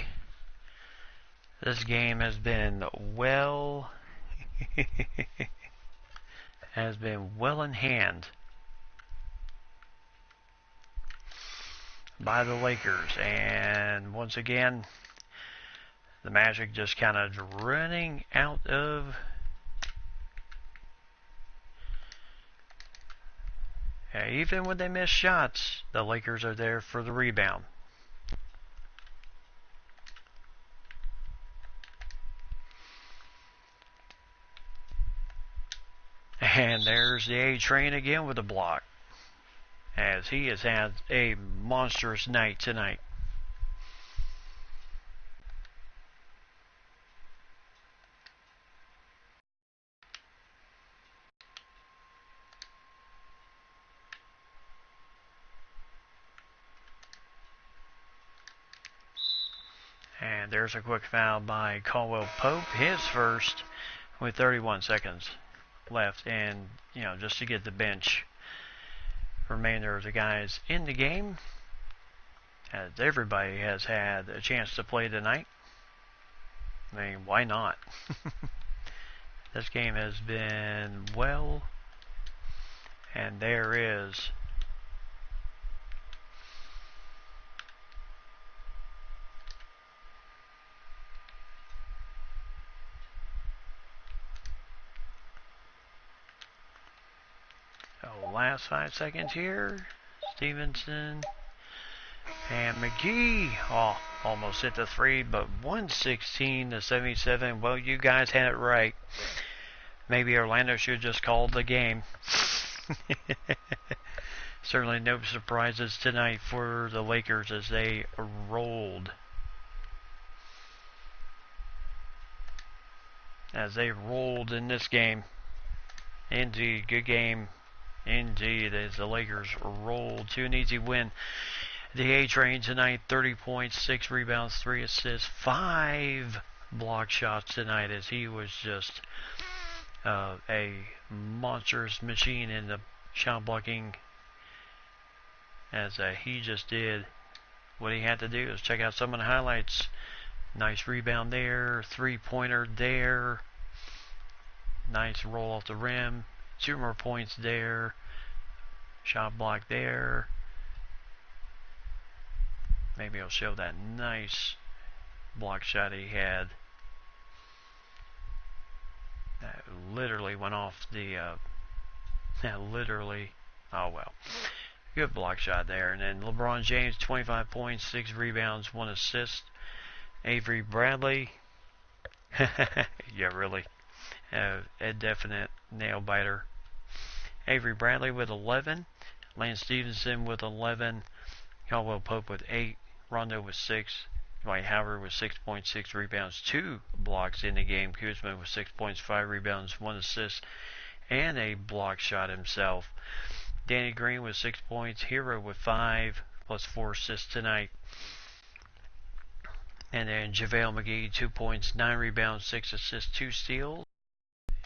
this game has been well in hand by the Lakers, and once again the Magic just kind of running out of even when they miss shots, the Lakers are there for the rebound. And there's the A-Train again with a block, as he has had a monstrous night tonight. And there's a quick foul by Caldwell Pope, his first, with 31 seconds left, and just to get the bench remainder of the guys in the game, as everybody has had a chance to play tonight. I mean, why not? This game has been well, and there is last 5 seconds here. Stevenson and McGee. Oh, almost hit the three, but 116 to 77. Well, you guys had it right. Maybe Orlando should just call the game. Certainly no surprises tonight for the Lakers as they rolled. In this game. Indeed, good game. Indeed, as the Lakers rolled to an easy win. The A-Train tonight, 30 points, 6 rebounds, 3 assists, 5 block shots tonight, as he was just a monstrous machine in the shot blocking, as he just did what he had to do. Let's check out some of the highlights. Nice rebound there, 3-pointer there, nice roll off the rim, 2 more points there, shot block there. Maybe I'll show that nice block shot he had. That literally went off the, oh well. Good block shot there. And then LeBron James, 25 points, 6 rebounds, 1 assist. Avery Bradley, yeah, really, a definite nail biter. Avery Bradley with 11, Lance Stevenson with 11, Caldwell Pope with 8, Rondo with 6, Dwight Howard with 6.6 rebounds, 2 blocks in the game. Kuzma with 6 points, 5 rebounds, 1 assist, and a block shot himself. Danny Green with 6 points, Hero with 5, plus 4 assists tonight. And then JaVale McGee, 2 points, 9 rebounds, 6 assists, 2 steals.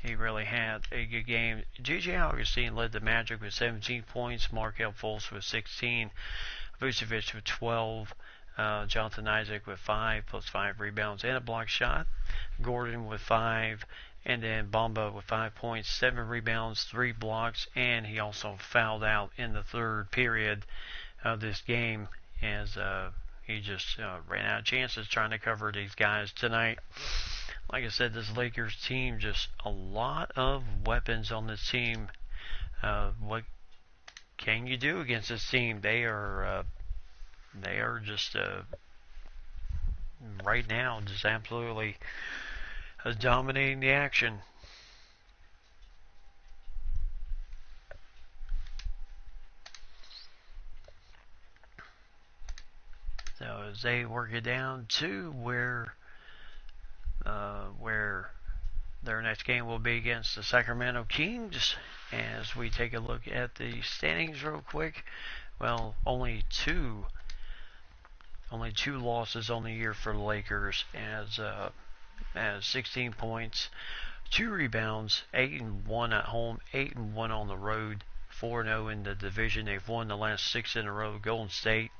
He really had a good game. J.J. Augustine led the Magic with 17 points. Markelle Fultz with 16. Vucevic with 12. Jonathan Isaac with 5, plus 5 rebounds and a block shot. Gordon with 5. And then Bamba with 5 points, 7 rebounds, 3 blocks. And he also fouled out in the third period of this game, as he just ran out of chances trying to cover these guys tonight. Like I said, this Lakers team, just a lot of weapons on this team. What can you do against this team? They are just right now just absolutely dominating the action. So as they work it down to where their next game will be against the Sacramento Kings, as we take a look at the standings real quick. Well, only two losses on the year for the Lakers, as 16 points 2 rebounds, 8-1 at home, 8-1 on the road, 4-0 in the division. They've won the last 6 in a row. Golden State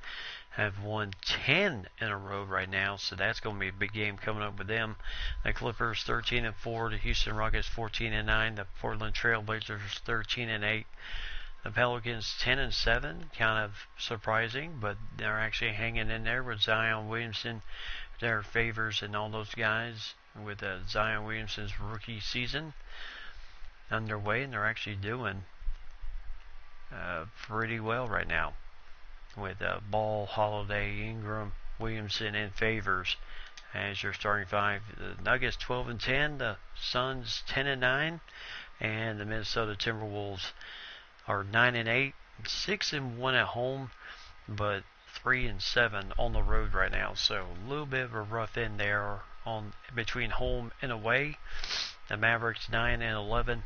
have won 10 in a row right now, so that's going to be a big game coming up with them. The Clippers 13-4, the Houston Rockets 14-9, the Portland Trailblazers 13-8. The Pelicans 10-7, kind of surprising, but they're actually hanging in there with Zion Williamson, their favors, and all those guys. With Zion Williamson's rookie season underway, and they're actually doing pretty well right now. With Ball, Holiday, Ingram, Williamson, and Favors as your starting five. The Nuggets 12-10, the Suns 10-9, and the Minnesota Timberwolves are 9-8, 6-1 at home, but 3-7 on the road right now. So a little bit of a rough end there on between home and away. The Mavericks 9-11,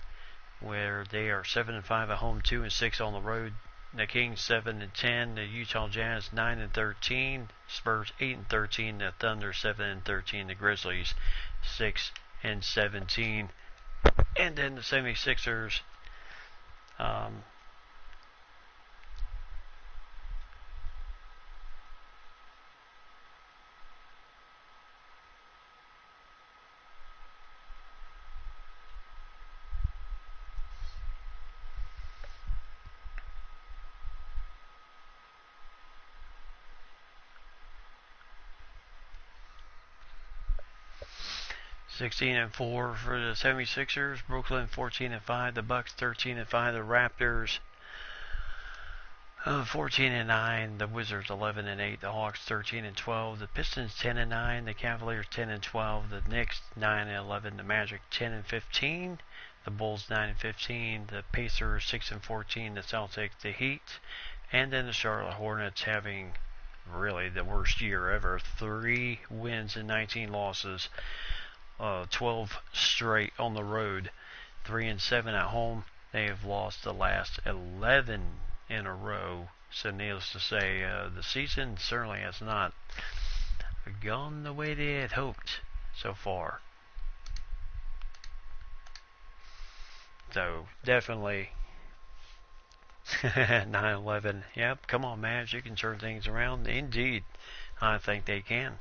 where they are 7-5 at home, 2-6 on the road. The Kings 7-10, the Utah Jazz 9-13, Spurs 8-13, the Thunder 7-13, the Grizzlies 6-17, and then the 76ers 16-4 for the 76ers, Brooklyn 14-5, the Bucks 13-5, the Raptors 14-9, the Wizards 11-8, the Hawks 13-12, the Pistons 10-9, the Cavaliers 10-12, the Knicks 9-11, the Magic 10-15, the Bulls 9-15, the Pacers 6-14, the Celtics, the Heat, and then the Charlotte Hornets having really the worst year ever, 3 wins and 19 losses. 12 straight on the road, 3-7 at home. They have lost the last 11 in a row. So needless to say, the season certainly has not gone the way they had hoped so far. So definitely 9-11. Yep, come on, Mavs, you can turn things around. Indeed, I think they can.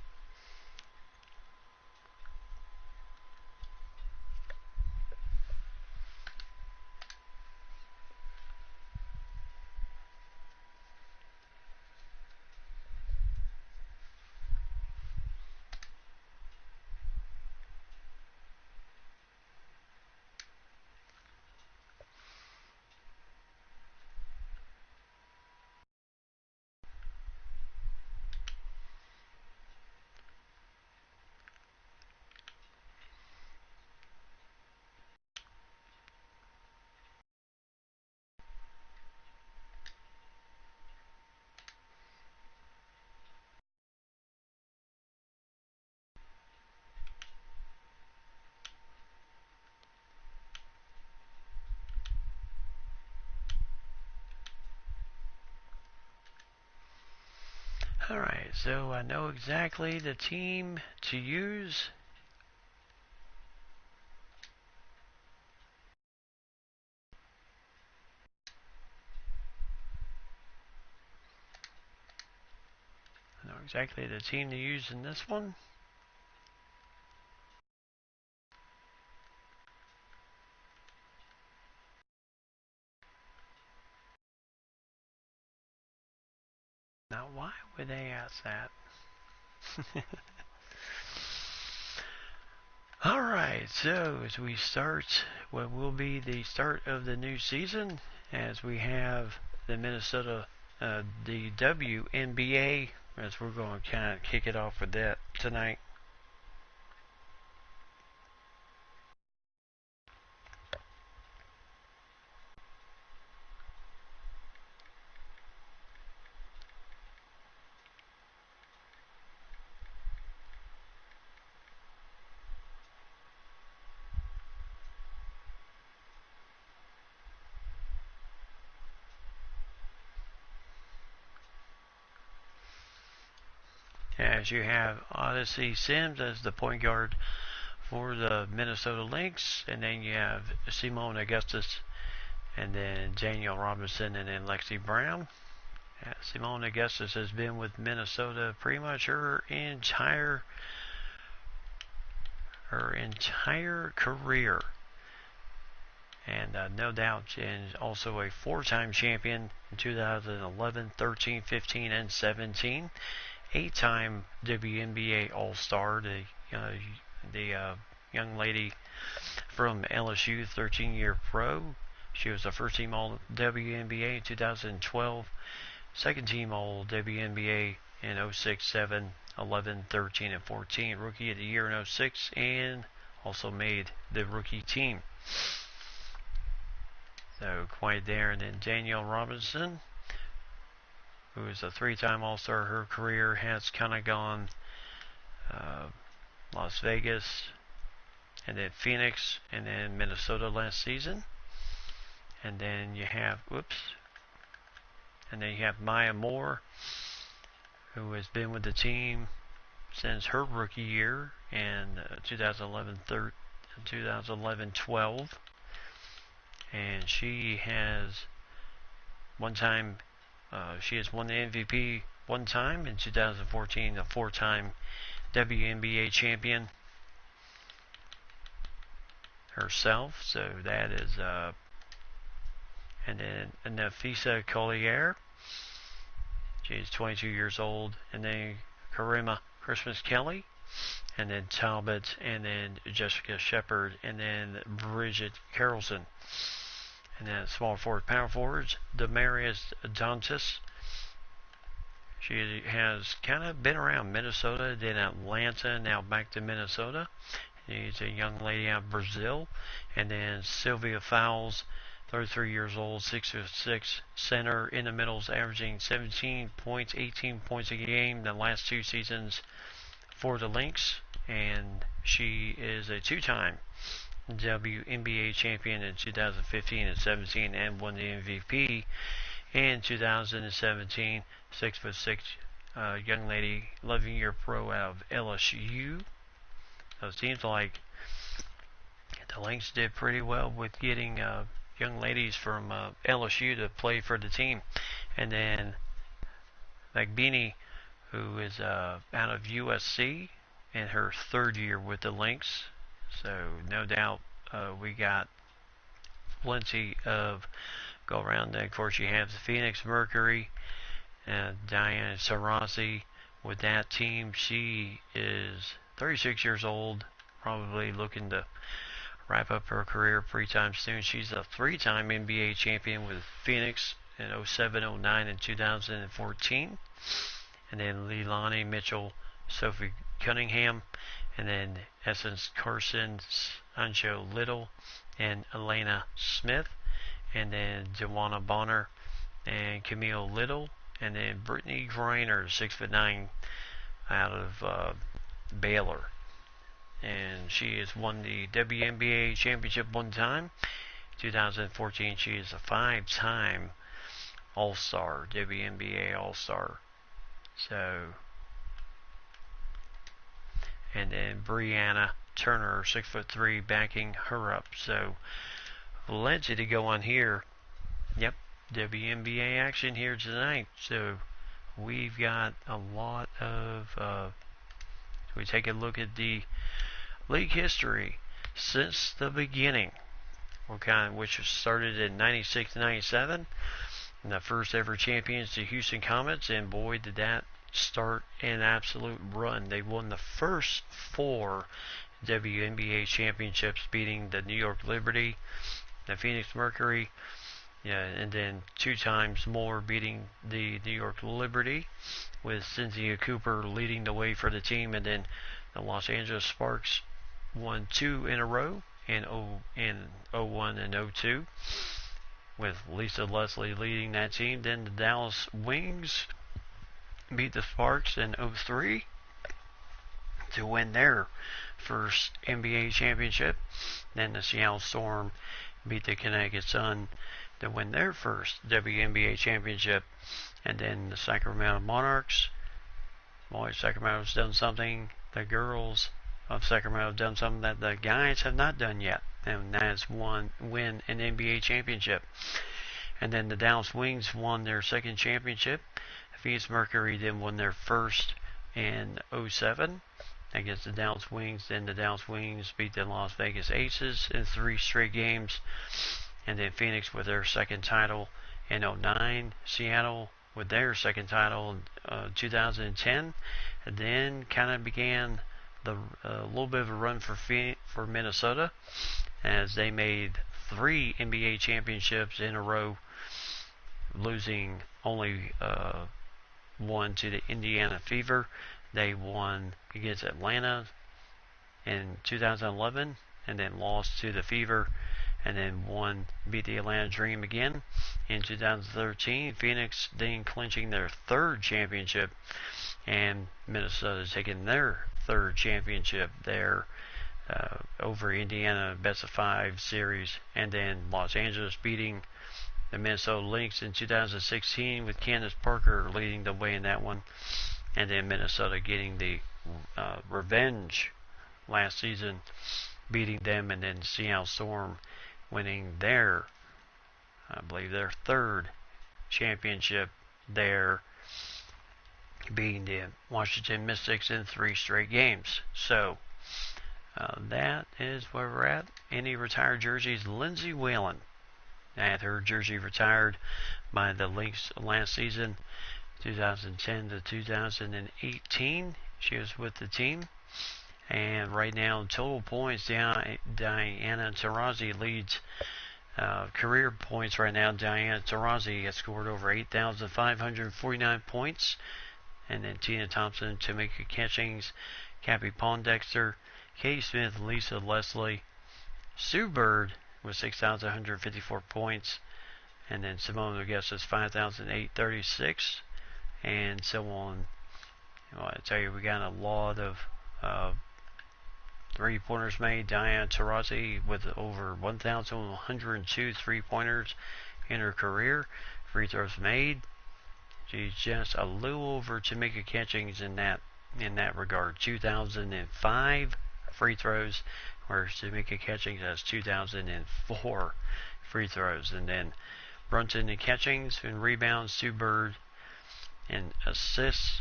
Alright, so I know exactly the team to use. I know exactly the team to use in this one. Now, why would they ask that? Alright, so as we start what will be the start of the new season, as we have the Minnesota, the WNBA, as we're going to kind of kick it off with that tonight. As you have Odyssey Sims as the point guard for the Minnesota Lynx. And then you have Simone Augustus, and then Danielle Robinson, and then Lexi Brown. Simone Augustus has been with Minnesota pretty much her entire career. And no doubt, and also a four-time champion in 2011, 13, 15, and 17. Eight-time WNBA All-Star, the young lady from LSU, 13-year pro. She was the first team All WNBA in 2012, second team All WNBA in 06, 7, 11, 13, and 14. Rookie of the Year in 06, and also made the rookie team. So quite there. And then Danielle Robinson, who is a three-time All-Star. Her career has kind of gone Las Vegas, and then Phoenix, and then Minnesota last season. And then you have, Maya Moore, who has been with the team since her rookie year in 2011-12. And she has she has won the MVP one time in 2014, a four-time WNBA champion herself. So that is, and then Nafisa Collier, she's 22 years old, and then Karima Christmas Kelly, and then Talbot, and then Jessica Shepard, and then Bridget Carrollson. And then small forward, power forwards, Demarius Dantas. She has kind of been around Minnesota, then Atlanta, now back to Minnesota. She's a young lady out of Brazil. And then Sylvia Fowles, 33 years old, 6'6", center in the middles, averaging 17 points, 18 points a game the last two seasons for the Lynx. And she is a two-time WNBA champion in 2015 and 17, and won the MVP in 2017. 6'6", young lady, 11-year pro out of LSU. So it seems like the Lynx did pretty well with getting young ladies from LSU to play for the team. And then Magbini, who is out of USC in her third year with the Lynx. So no doubt we got plenty of go around. Of course, you have the Phoenix Mercury, Diana Taurasi with that team. She is 36 years old, probably looking to wrap up her career pretty time soon. She's a three-time NBA champion with Phoenix in 07, 09, and 2014. And then Leilani Mitchell, Sophie Cunningham, and then Essence Carson, Ancho Little, and Elena Smith, and then Dewana Bonner, and Camille Little, and then Brittany Griner, 6'9", out of Baylor. And she has won the WNBA championship one time. 2014, she is a five-time All-Star, WNBA All-Star. So, and then Brianna Turner, 6'3", backing her up. So, plenty to go on here. Yep, WNBA action here tonight. So, we've got a lot of. We take a look at the league history since the beginning, which started in 96-97. And the first ever champions, the Houston Comets, and boy, did that start an absolute run. They won the first four WNBA championships, beating the New York Liberty, the Phoenix Mercury, and then two times more beating the New York Liberty, with Cynthia Cooper leading the way for the team. And then the Los Angeles Sparks won two in a row in 01 and 02, with Lisa Leslie leading that team. Then the Dallas Wings beat the Sparks in 03 to win their first NBA championship. Then the Seattle Storm beat the Connecticut Sun to win their first WNBA championship. And then the Sacramento Monarchs, boy, Sacramento's done something. The girls of Sacramento done something that the guys have not done yet, and that is win an NBA championship. And then the Dallas Wings won their second championship. Phoenix Mercury then won their first in 07 against the Dallas Wings. Then the Dallas Wings beat the Las Vegas Aces in 3 straight games. And then Phoenix with their second title in 09. Seattle with their second title in 2010. And then kind of began the little bit of a run for Minnesota, as they made 3 NBA championships in a row, losing only one to the Indiana Fever. They won against Atlanta in 2011 and then lost to the Fever, and then beat the Atlanta Dream again in 2013. Phoenix then clinching their 3rd championship, and Minnesota taking their 3rd championship there over Indiana best of 5 series, and then Los Angeles beating the Minnesota Lynx in 2016 with Candace Parker leading the way in that one, and then Minnesota getting the revenge last season, beating them, and then Seattle Storm winning their, I believe, their 3rd championship there, beating the Washington Mystics in 3 straight games. So that is where we're at. Any retired jerseys? Lindsay Whalen had her jersey retired by the Lynx last season, 2010 to 2018. She was with the team. And right now, total points, Diana Taurasi leads career points right now. Diana Taurasi has scored over 8,549 points. And then Tina Thompson, Tamika Catchings, Cappy Pondexter, Katie Smith, Lisa Leslie, Sue Bird with 6,154 points. And then Simone Augusta's 5,836. And so on. Well, I tell you, we got a lot of 3-pointers made. Diana Taurasi with over 1,102 3-pointers in her career. Free throws made. She's just a little over Tamika Catchings in that regard. 2,005 free throws, whereas Tamika Catchings has 2,004 free throws. And then Brunson and Catchings in rebounds, Sue Bird in assists.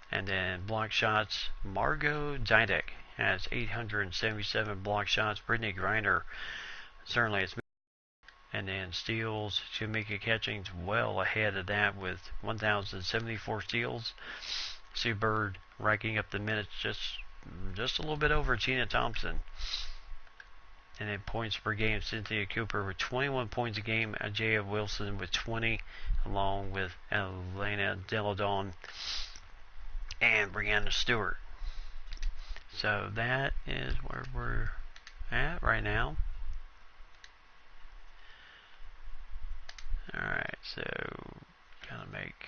And then block shots, Margot Didek has 877 block shots. Brittany Griner certainly is. And then steals, Tamika Catchings well ahead of that with 1,074 steals. Sue Bird racking up the minutes just a little bit over Tina Thompson. And then points per game, Cynthia Cooper with 21 points a game. Ajaya Wilson with 20, along with Elena Deladon and Brianna Stewart. So that is where we're at right now. Alright, so gonna make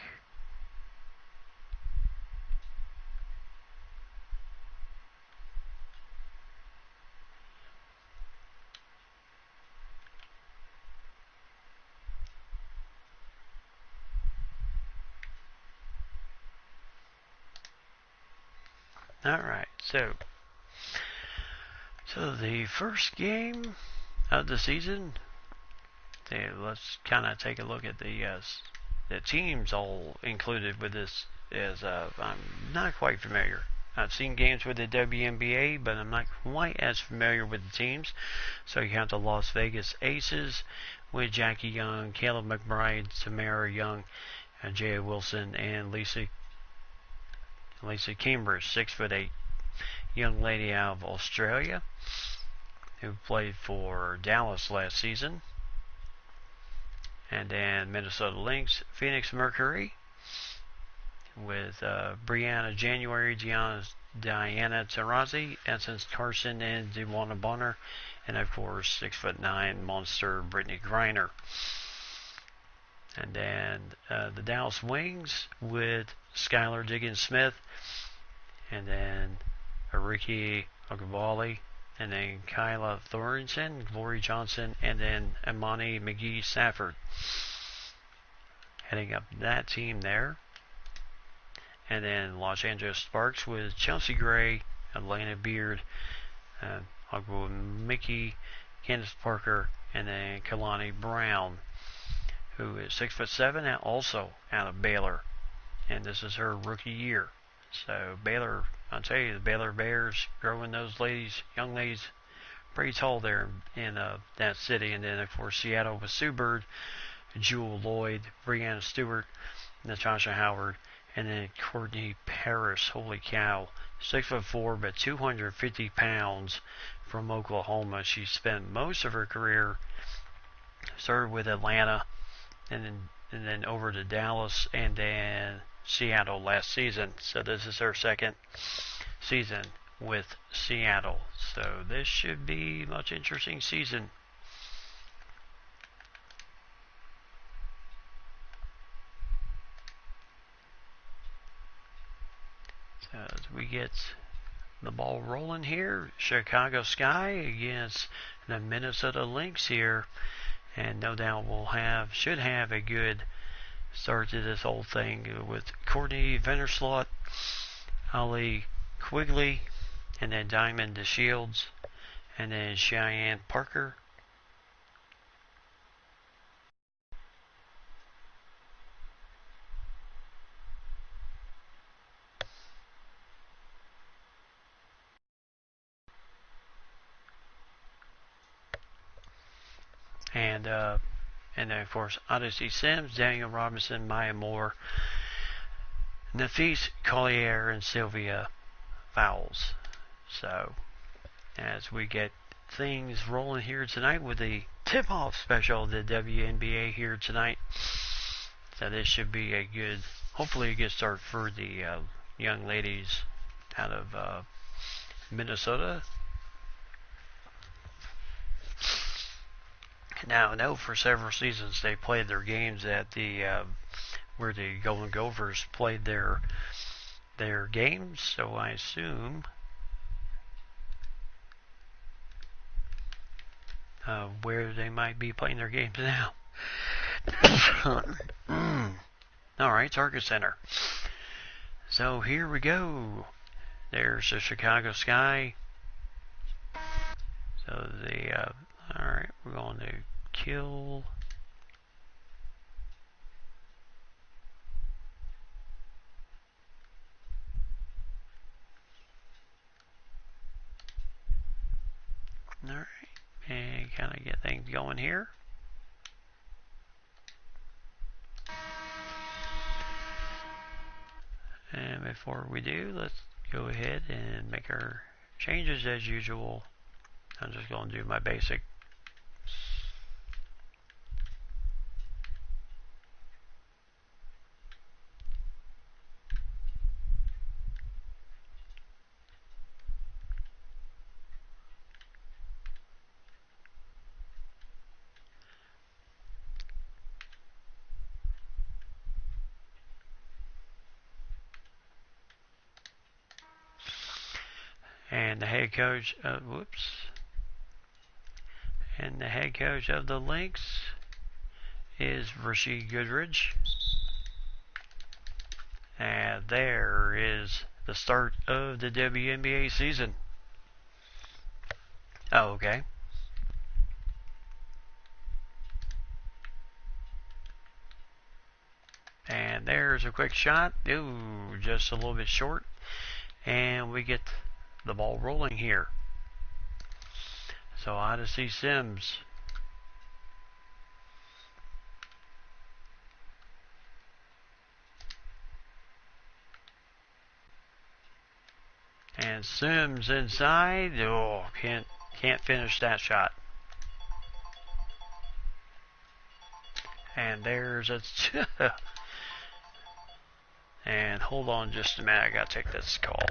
Alright, so the first game of the season, let's kind of take a look at the teams all included with this. I'm not quite familiar. I've seen games with the WNBA, but I'm not quite as familiar with the teams. So you have the Las Vegas Aces with Jackie Young, Caleb McBride, Tamara Young, Jaya Wilson, and Lisa Cambridge, 6'8", young lady out of Australia who played for Dallas last season. And then Minnesota Lynx, Phoenix Mercury with Brianna January, Diana Taurasi, Essence Carson, and DeWanna Bonner, and of course 6'9" monster Brittany Griner. And then the Dallas Wings with Skylar Diggins-Smith, and then Ariki Ogubali, and then Kyla Thorensen, Glory Johnson, and then Imani McGee-Safford heading up that team there. And then Los Angeles Sparks with Chelsea Gray, Atlanta Beard. I'll go with Mickey, Candace Parker, and then Kalani Brown, who is 6'7", also out of Baylor, and this is her rookie year. So Baylor, I'll tell you, the Baylor Bears growing those young ladies, pretty tall there in that city. And then of course Seattle with Sue Bird, Jewel Lloyd, Brianna Stewart, Natasha Howard, and then Courtney Paris. Holy cow, 6'4", but 250 pounds, from Oklahoma. She spent most of her career, started with Atlanta, and then over to Dallas, and then Seattle last season. So this is her second season with Seattle. So this should be a much interesting season. So as we get the ball rolling here, Chicago Sky against the Minnesota Lynx here, and no doubt should have a good start to this whole thing with Courtney Vanderslot, Ali Quigley, and then Diamond DeShields, and then Cheyenne Parker. And then of course Odyssey Sims, Daniel Robinson, Maya Moore, Nafise Collier, and Sylvia Fowles. So as we get things rolling here tonight with the tip-off special of the WNBA here tonight, so this should be hopefully a good start for the young ladies out of Minnesota. Now, I know for several seasons they played their games at the where the Golden Gophers played their games, so I assume where they might be playing their games now. Alright, Target Center. So here we go. There's the Chicago Sky. So alright, we're going to kill. Alright, and kind of get things going here. And before we do, let's go ahead and make our changes as usual. I'm just going to do my basic. And the head coach, and the head coach of the Lynx is Rasheed Goodridge. And there is the start of the WNBA season. Oh, okay. And there's a quick shot. Ooh, just a little bit short. And we get the ball rolling here. So Odyssey Sims. And Sims inside. Oh, can't finish that shot. And there's a and hold on just a minute, I gotta take this call.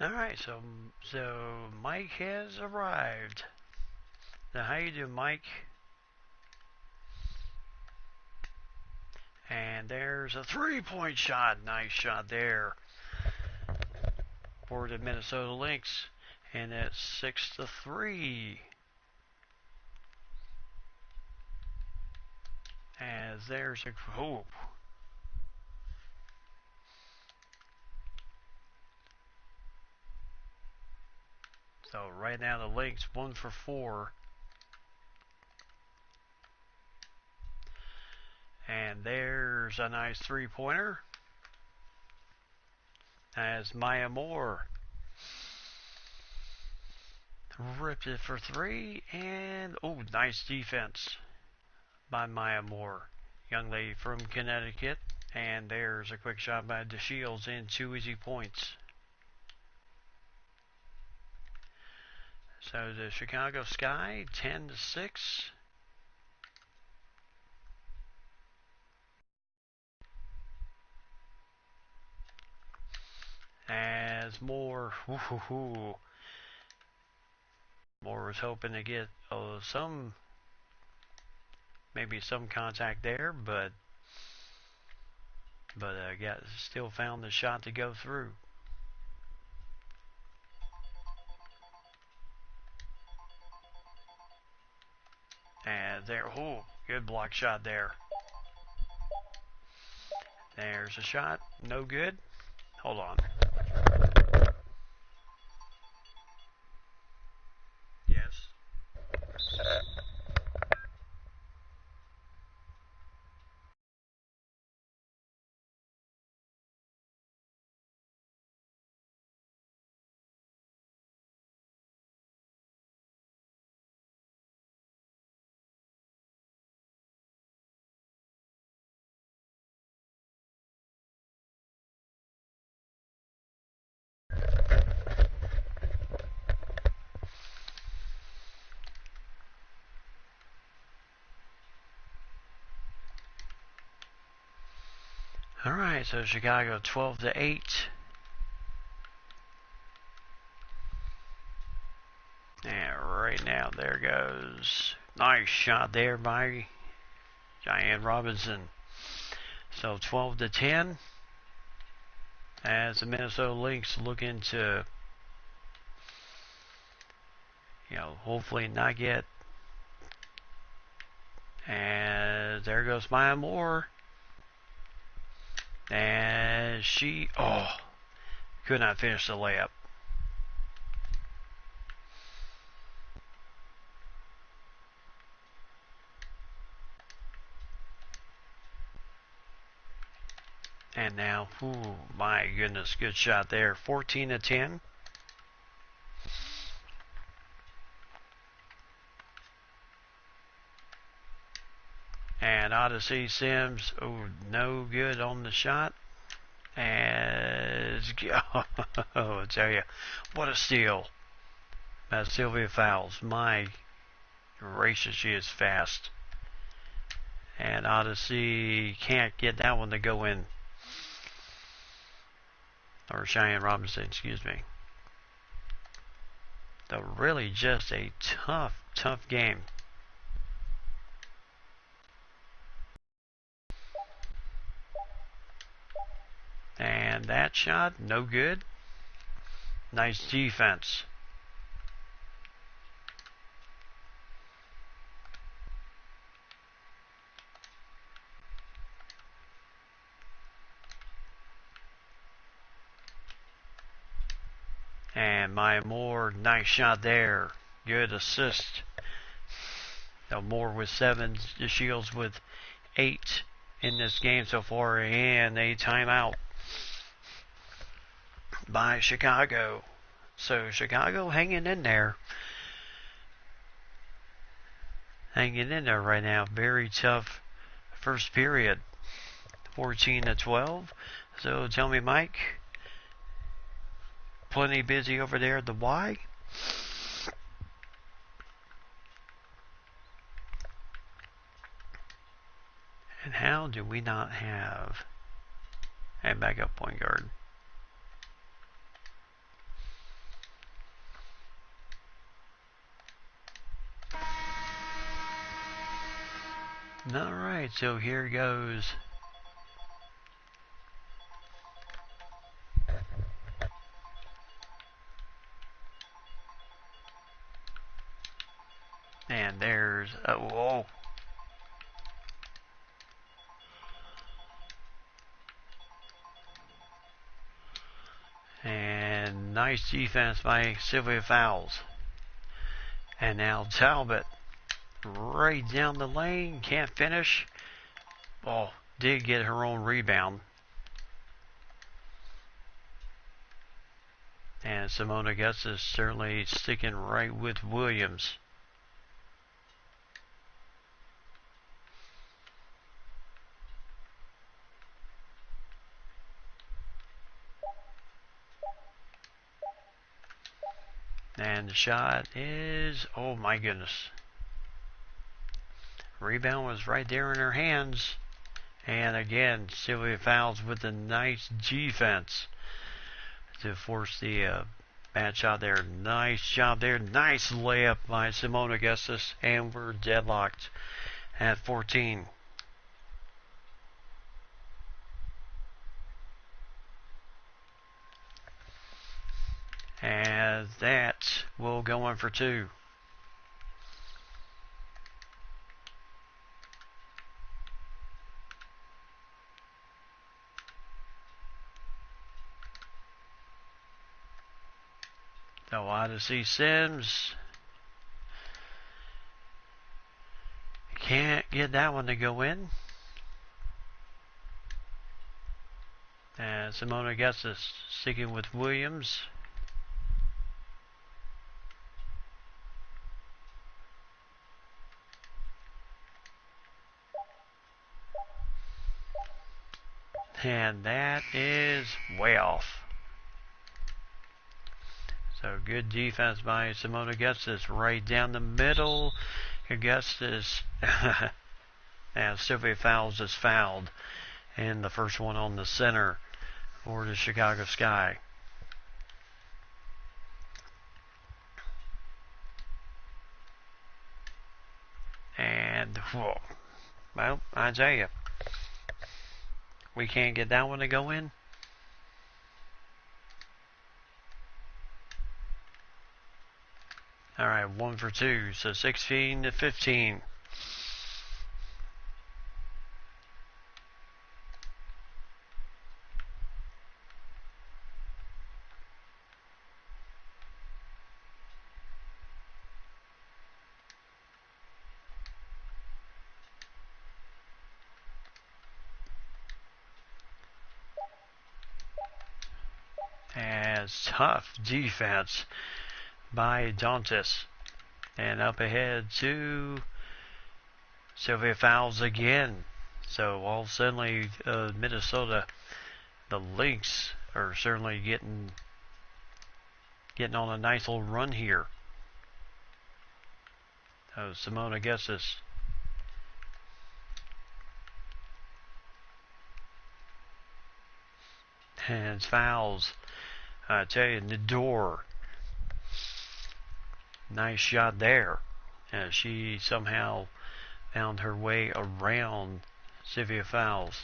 Alright, so Mike has arrived. Now how you doing, Mike? And there's a 3-point shot. Nice shot there for the Minnesota Lynx. And it's 6-3. As there's a hope. So right now the Lynx 1 for 4. And there's a nice 3-pointer. As Maya Moore ripped it for 3. And oh, nice defense by Maya Moore, young lady from Connecticut. And there's a quick shot by DeShields and 2 easy points. So the Chicago Sky 10-6. As Moore, Moore was hoping to get maybe some contact there, but still found the shot to go through. And there, good block shot there. There's a shot, no good. Hold on. Yes. All right, so Chicago 12-8. And right now, there goes. Nice shot there by Cheyenne Robinson. So 12-10. As the Minnesota Lynx looking to, hopefully not get. And there goes Maya Moore. And she, could not finish the layup. And now, my goodness, good shot there. 14-10. And Odyssey Sims, no good on the shot. And I tell you, what a steal by Sylvia Fowles. My gracious, she is fast. And Odyssey can't get that one to go in. Or Cheyenne Robinson, excuse me. So really just a tough game. And that shot, no good. Nice defense. And Maya Moore, nice shot there. Good assist. Now Moore with 7, DeShields with 8 in this game so far, and a timeout by Chicago. So Chicago hanging in there. Hanging in there right now. Very tough first period. 14-12. So tell me, Mike, plenty busy over there at the Y? And how How do we not have a backup point guard? Alright, so here goes. And there's, whoa. And nice defense by Sylvia Fowles. And now Talbot right down the lane, can't finish. Oh, did get her own rebound. And Simone Augustus certainly sticking right with Williams. And the shot is, oh my goodness. Rebound was right there in her hands. And again, Sylvia Fowles with a nice defense to force the bad shot there. Nice job there. Nice layup by Simone Augustus. And we're deadlocked at 14. And that will go in for 2. So Odyssey Sims can't get that one to go in. And Simone Augustus sticking with Williams. And that is way off. So good defense by Simone Augustus right down the middle. Augustus and Sylvia Fowles is fouled. And the first one on the center for the Chicago Sky. And, whoa, well, I tell you, we can't get that one to go in. All right, 1 for 2, so 16 to 15. As tough defense by Dantas. And up ahead to Sylvia Fowles again. So all suddenly Minnesota, the Lynx are certainly getting on a nice little run here. Simone Augustus. And Fowles. I tell you, the door. Nice shot there. She somehow found her way around Sylvia Fowles.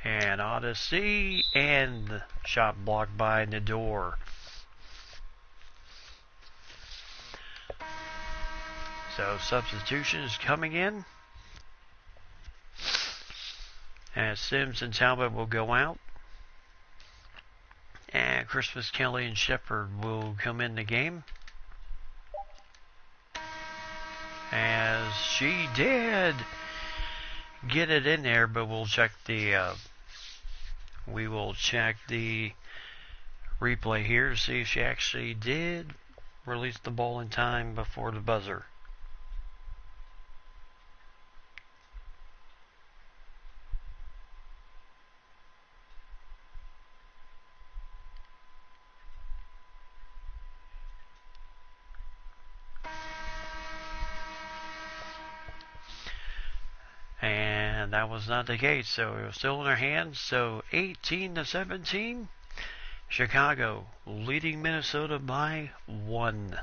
And Odyssey, and the shot blocked by Nador. So substitutions coming in. And Sims and Talbot will go out. And Christmas, Kelly, and Shepard will come in the game. As she did get it in there, but we'll check the replay here to see if she actually did release the ball in time before the buzzer. and that was not the case. So it was still in their hands. So 18-17, Chicago leading Minnesota by 1.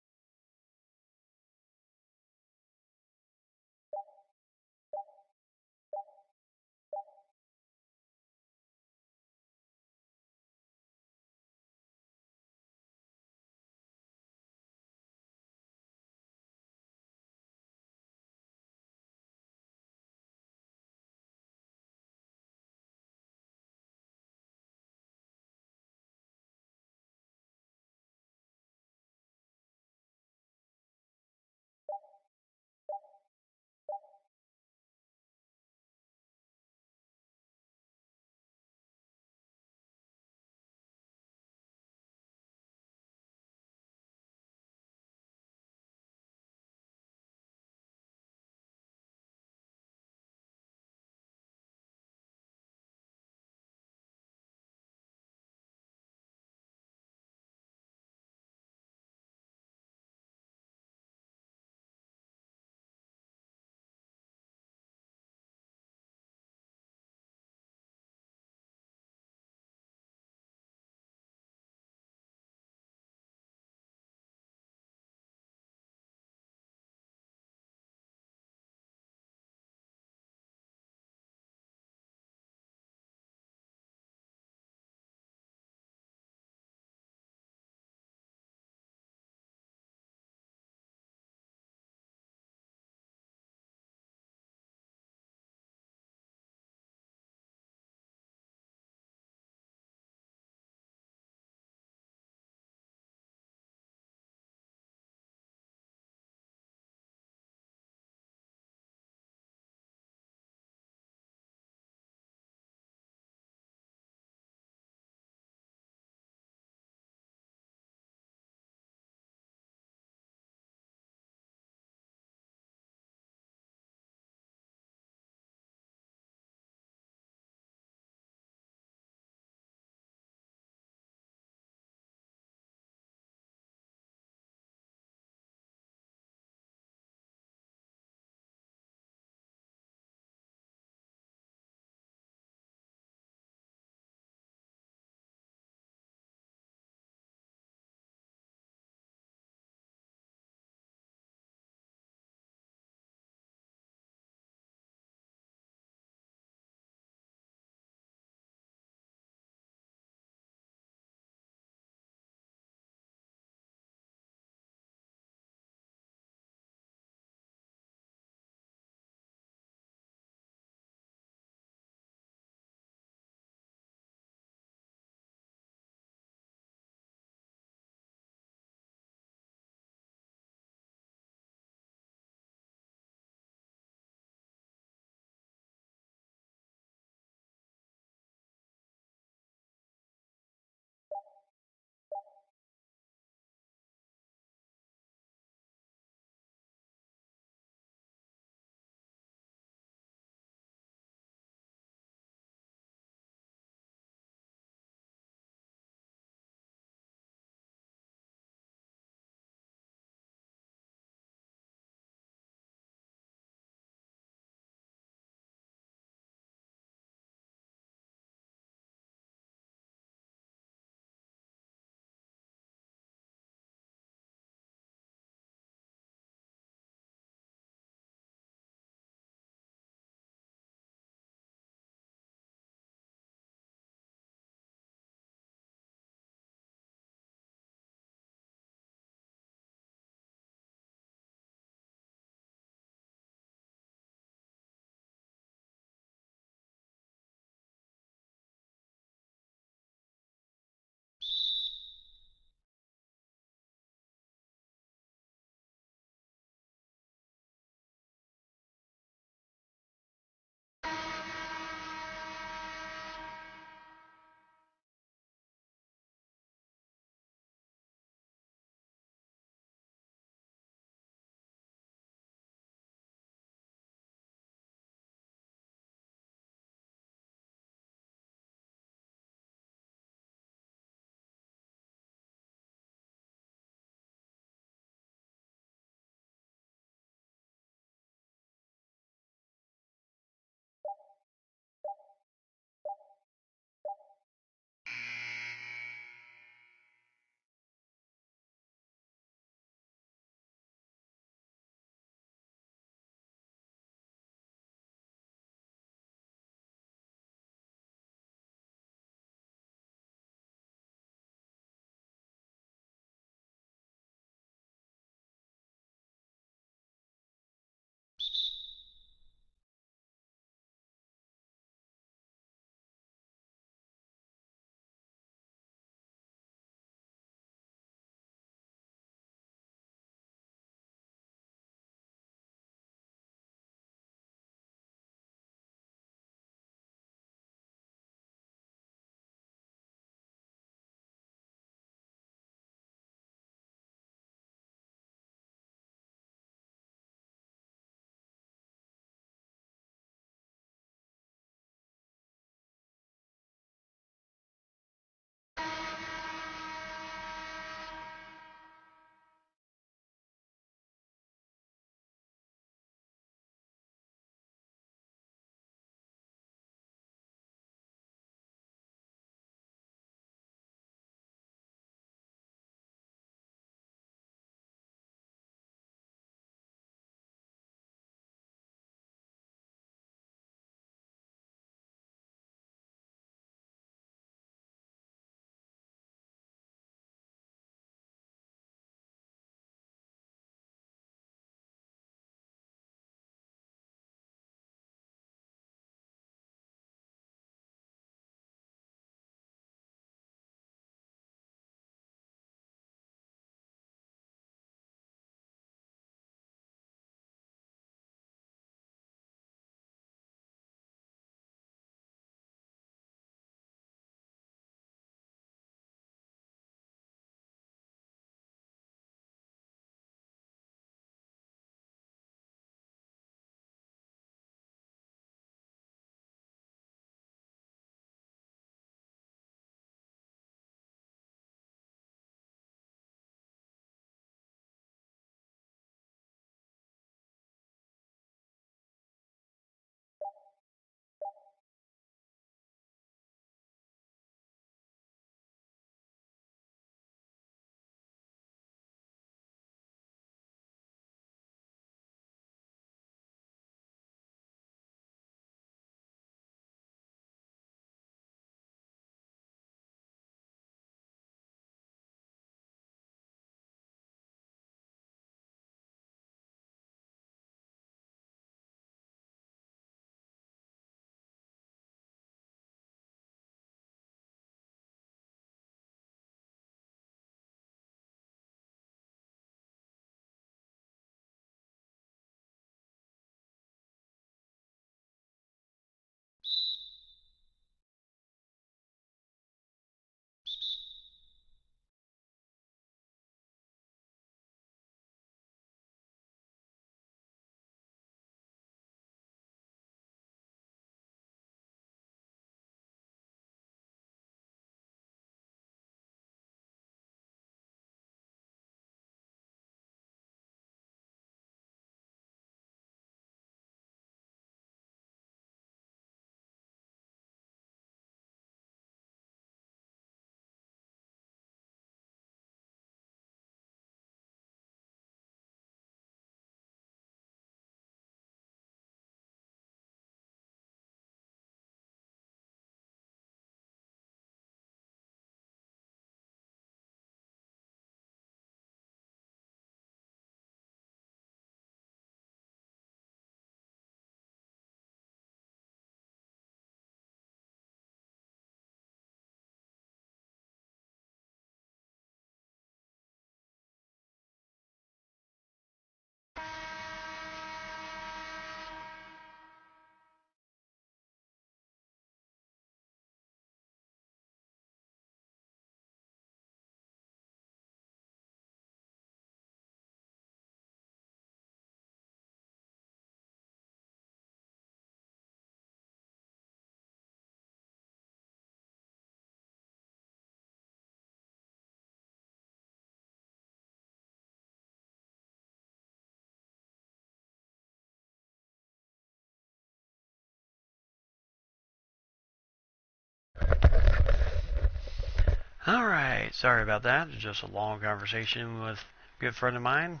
Alright, sorry about that. Just a long conversation with a good friend of mine.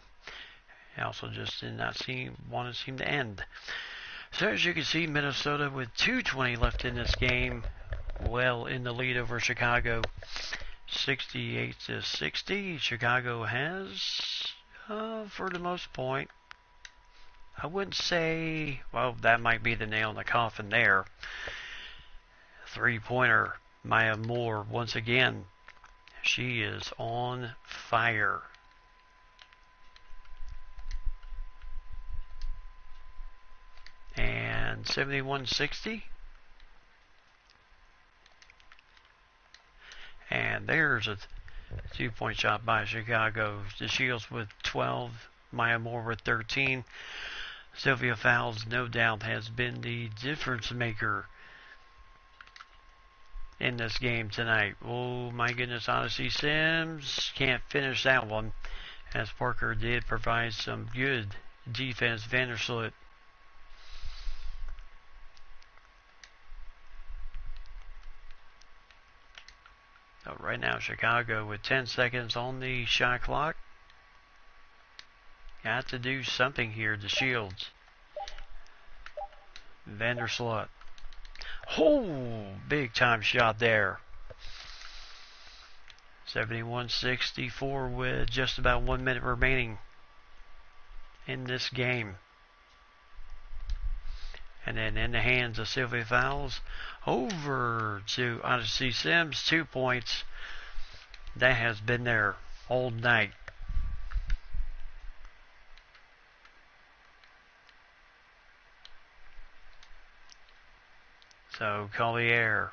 I also just did not want to seem to end. So as you can see, Minnesota with 2:20 left in this game, well in the lead over Chicago, 68-60. Chicago has, for the most part, I wouldn't say, well, that might be the nail in the coffin there. Three-pointer, Maya Moore, once again, she is on fire. And 71-60. And there's a 2-point shot by Chicago. The Shields with 12, Maya Moore with 13. Sylvia Fowles, no doubt, has been the difference maker in this game tonight. Oh my goodness, Odyssey Sims can't finish that one, as Parker did provide some good defense. Vandersloot. So right now, Chicago with 10 seconds on the shot clock. Got to do something here, the Shields. Vandersloot. Oh, big time shot there. 71-64 with just about 1 minute remaining in this game. And then in the hands of Sylvia Fowles, over to Odyssey Sims, 2 points. That has been there all night. So Collier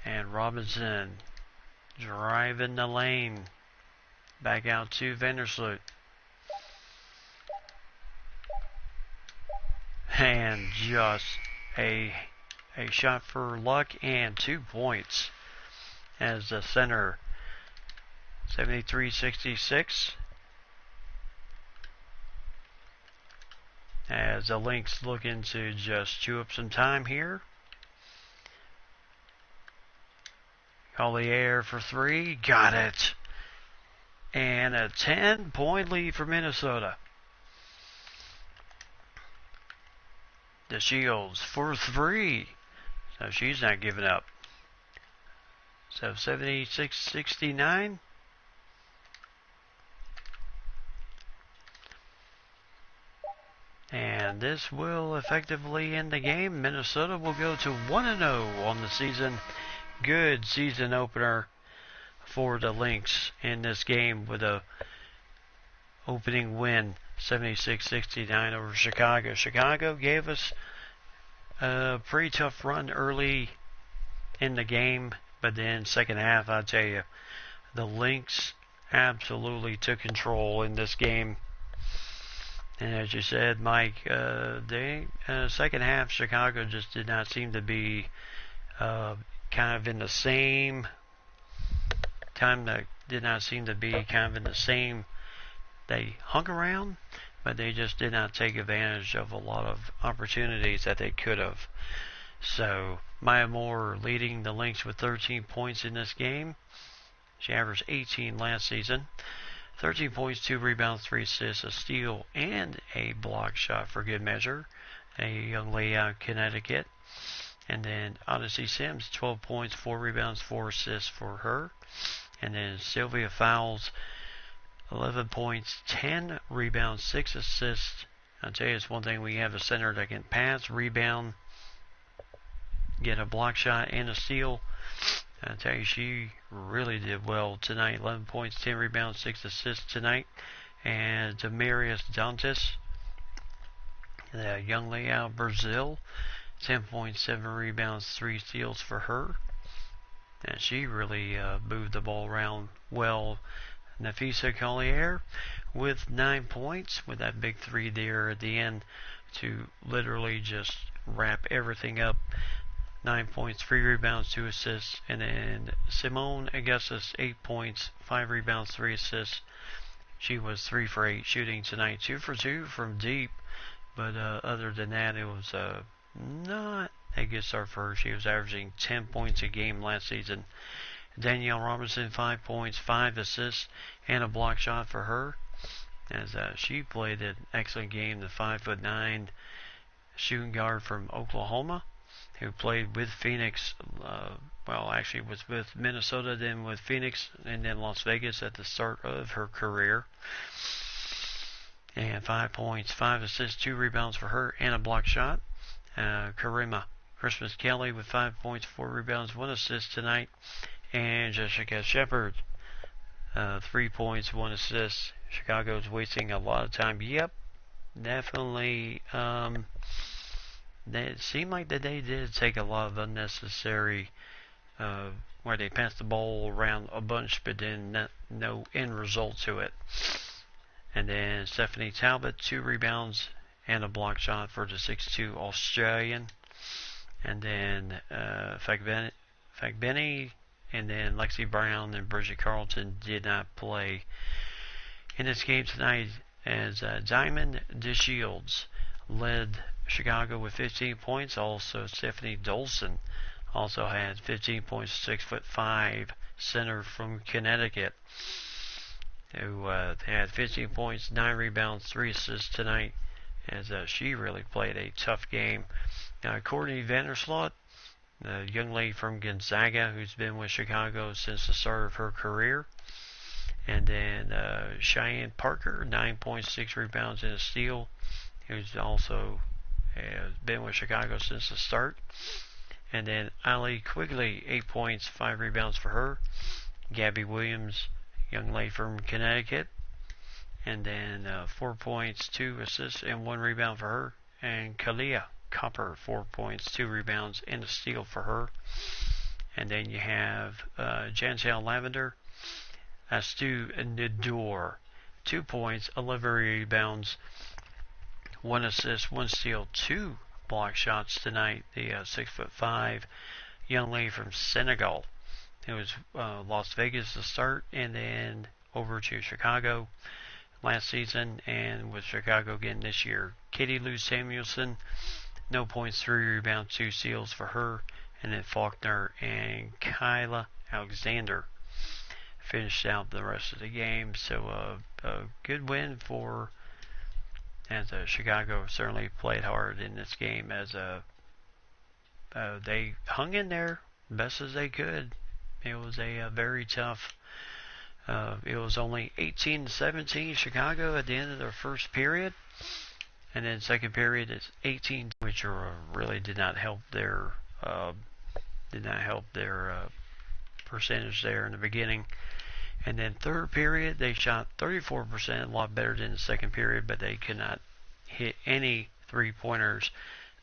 and Robinson driving the lane. Back out to Vandersloot. And just a shot for luck and 2 points as the center. 73-66. As the Lynx looking to just chew up some time here. Collier for 3. Got it. And a 10-point lead for Minnesota. The Shields for 3. So she's not giving up. So 76-69. And this will effectively end the game. Minnesota will go to 1-0 on the season. Good season opener for the Lynx in this game with a opening win, 76-69 over Chicago. Chicago gave us a pretty tough run early in the game, but then second half, I'll tell you, the Lynx absolutely took control in this game. And as you said, Mike, second half, Chicago just did not seem to be kind of in the same time. That did not seem to be kind of in the same. They hung around, but they just did not take advantage of a lot of opportunities that they could have. So Maya Moore leading the Lynx with 13 points in this game. She averaged 18 last season. 13 points, 2 rebounds, 3 assists, a steal, and a block shot for good measure. A young lady out of Connecticut. And then Odyssey Sims, 12 points, 4 rebounds, 4 assists for her. And then Sylvia Fowles, 11 points, 10 rebounds, 6 assists. I'll tell you, it's one thing we have a center that can pass, rebound, get a block shot, and a steal. I tell you, she really did well tonight. 11 points, 10 rebounds, 6 assists tonight. And Demarius Dantas, the young lady out of Brazil, 10 points, 7 rebounds, 3 steals for her. And she really moved the ball around well. Nafisa Collier with 9 points, with that big 3 there at the end to literally just wrap everything up. 9 points, 3 rebounds, 2 assists. And then Simone Augustus, 8 points, 5 rebounds, 3 assists. She was 3 for 8 shooting tonight, 2 for 2 from deep. But other than that, it was not a good start for her. She was averaging 10 points a game last season. Danielle Robinson, 5 points, 5 assists, and a block shot for her, as she played an excellent game. The 5'9" shooting guard from Oklahoma, who played with Phoenix, actually was with Minnesota, then with Phoenix, and then Las Vegas at the start of her career. And 5 points, 5 assists, 2 rebounds for her, and a block shot. Karima Christmas Kelly with 5 points, 4 rebounds, 1 assist tonight. And Jessica Shepard, 3 points, 1 assist. Chicago's wasting a lot of time. Yep, definitely. It seemed like that they did take a lot of unnecessary, where they passed the ball around a bunch, but then no end result to it. And then Stephanie Talbot, 2 rebounds and a block shot for the 6'2" Australian. And then Fagbeni, and then Lexi Brown and Bridget Carlton did not play in this game tonight, as Diamond DeShields led Chicago with 15 points. Also, Stephanie Dolson also had 15 points, 6'5" center from Connecticut, who had 15 points, 9 rebounds, 3 assists tonight, as she really played a tough game. Courtney Vandersloot, the young lady from Gonzaga, who's been with Chicago since the start of her career. And then Cheyenne Parker, 9 points, 6 rebounds, and a steal, who's also been with Chicago since the start. And then Ali Quigley, 8 points, 5 rebounds for her. Gabby Williams, young lady from Connecticut. And then 4 points, 2 assists, and 1 rebound for her. And Kalia Copper, 4 points, 2 rebounds, and a steal for her. And then you have Jantel Lavender, Astu Nidor, 2 points, 11 rebounds, 1 assist, 1 steal, 2 block shots tonight. The 6'5" young lady from Senegal. It was Las Vegas to start, and then over to Chicago last season, and with Chicago again this year. Katie Lou Samuelson, no points, 3 rebounds, 2 steals for her. And then Faulkner and Kyla Alexander finished out the rest of the game. So a good win for, as Chicago certainly played hard in this game, as they hung in there best as they could. It was a very tough. It was only 18-17 Chicago at the end of their first period, and then second period is 18, which really did not help their percentage there in the beginning. And then third period, they shot 34%, a lot better than the second period, but they could not hit any three-pointers.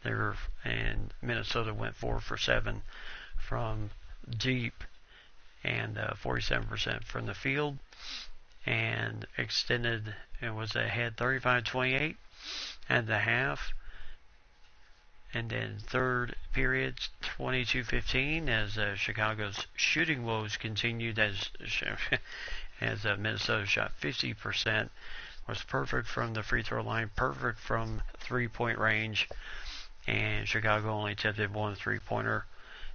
And Minnesota went 4 for 7 from deep, and 47% from the field, and extended. It was ahead 35-28 at the half. And then third period, 22-15, as Chicago's shooting woes continued, as Minnesota shot 50%, was perfect from the free throw line, perfect from three-point range, and Chicago only attempted 1 three-pointer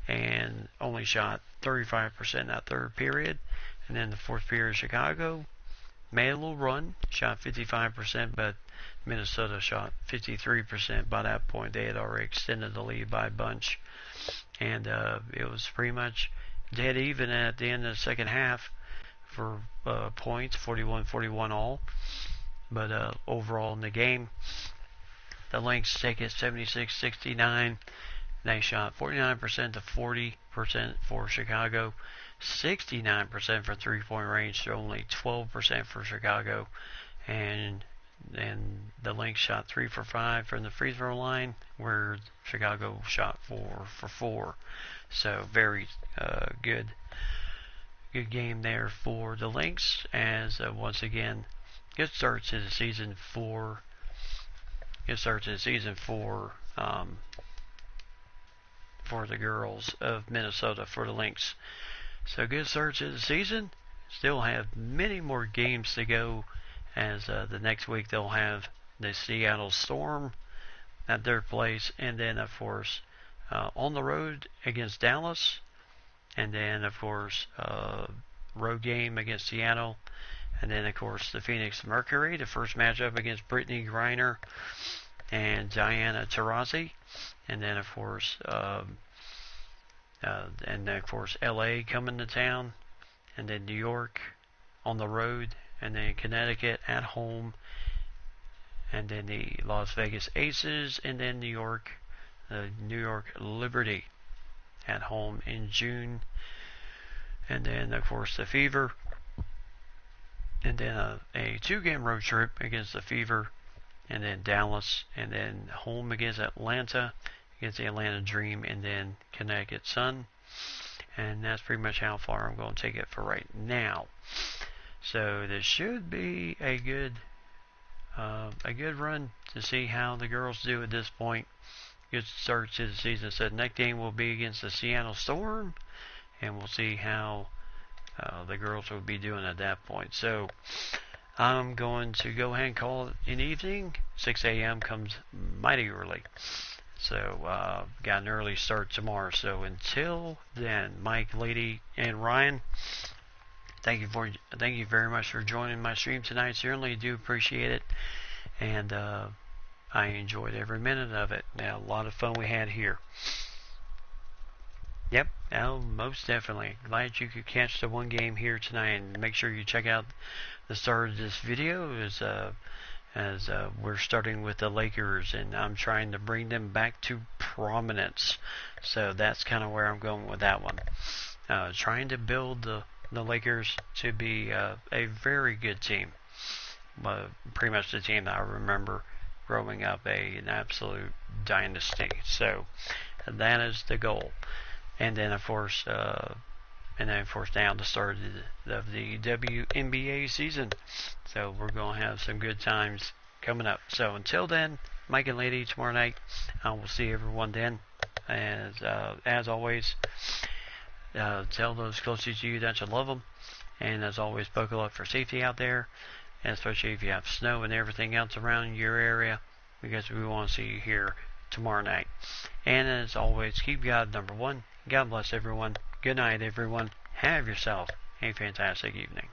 and only shot 35% that third period. And then the fourth period, Chicago made a little run, shot 55%, but Minnesota shot 53%. By that point, they had already extended the lead by a bunch, and it was pretty much dead even at the end of the second half for points, 41-41 all. But overall in the game, the Lynx take it 76-69. They shot 49% to 40% for Chicago, 69% for three-point range, so only 12% for Chicago. And the Lynx shot 3 for 5 from the free throw line, where Chicago shot 4 for 4. So very good game there for the Lynx, as once again, good start to the season for the girls of Minnesota, for the Lynx. So good start to the season. Still have many more games to go, as the next week they'll have the Seattle Storm at their place, and then of course on the road against Dallas, and then of course road game against Seattle, and then of course the Phoenix Mercury, the first matchup against Brittany Griner and Diana Taurasi, and then of course LA coming to town, and then New York on the road, and then Connecticut at home, and then the Las Vegas Aces, and then New York Liberty at home in June, and then of course the Fever, and then a 2-game road trip against the Fever, and then Dallas, and then home against Atlanta, against the Atlanta Dream, and then Connecticut Sun. And that's pretty much how far I'm going to take it for right now. So this should be a good run to see how the girls do at this point. Good start to the season. So the next game will be against the Seattle Storm, and we'll see how the girls will be doing at that point. So I'm going to go ahead and call it an evening. 6 a.m. comes mighty early. So got an early start tomorrow. So until then, Mike, Lady, and Ryan, thank you very much for joining my stream tonight. Certainly do appreciate it, and I enjoyed every minute of it. Now, a lot of fun we had here. Yep, most definitely. Glad you could catch the one game here tonight, and make sure you check out the start of this video as we're starting with the Lakers, and I'm trying to bring them back to prominence. So that's kind of where I'm going with that one. Trying to build the Lakers to be a very good team. Pretty much the team that I remember growing up, an absolute dynasty. So that is the goal. And then of course now the start of the WNBA season. So we're going to have some good times coming up. So until then, Mike and Lady, tomorrow night, I will see everyone then. As always, tell those closest to you that you love them. And as always, buckle up for safety out there, and especially if you have snow and everything else around your area, because we want to see you here tomorrow night. And as always, keep God number one. God bless everyone. Good night, everyone. Have yourself a fantastic evening.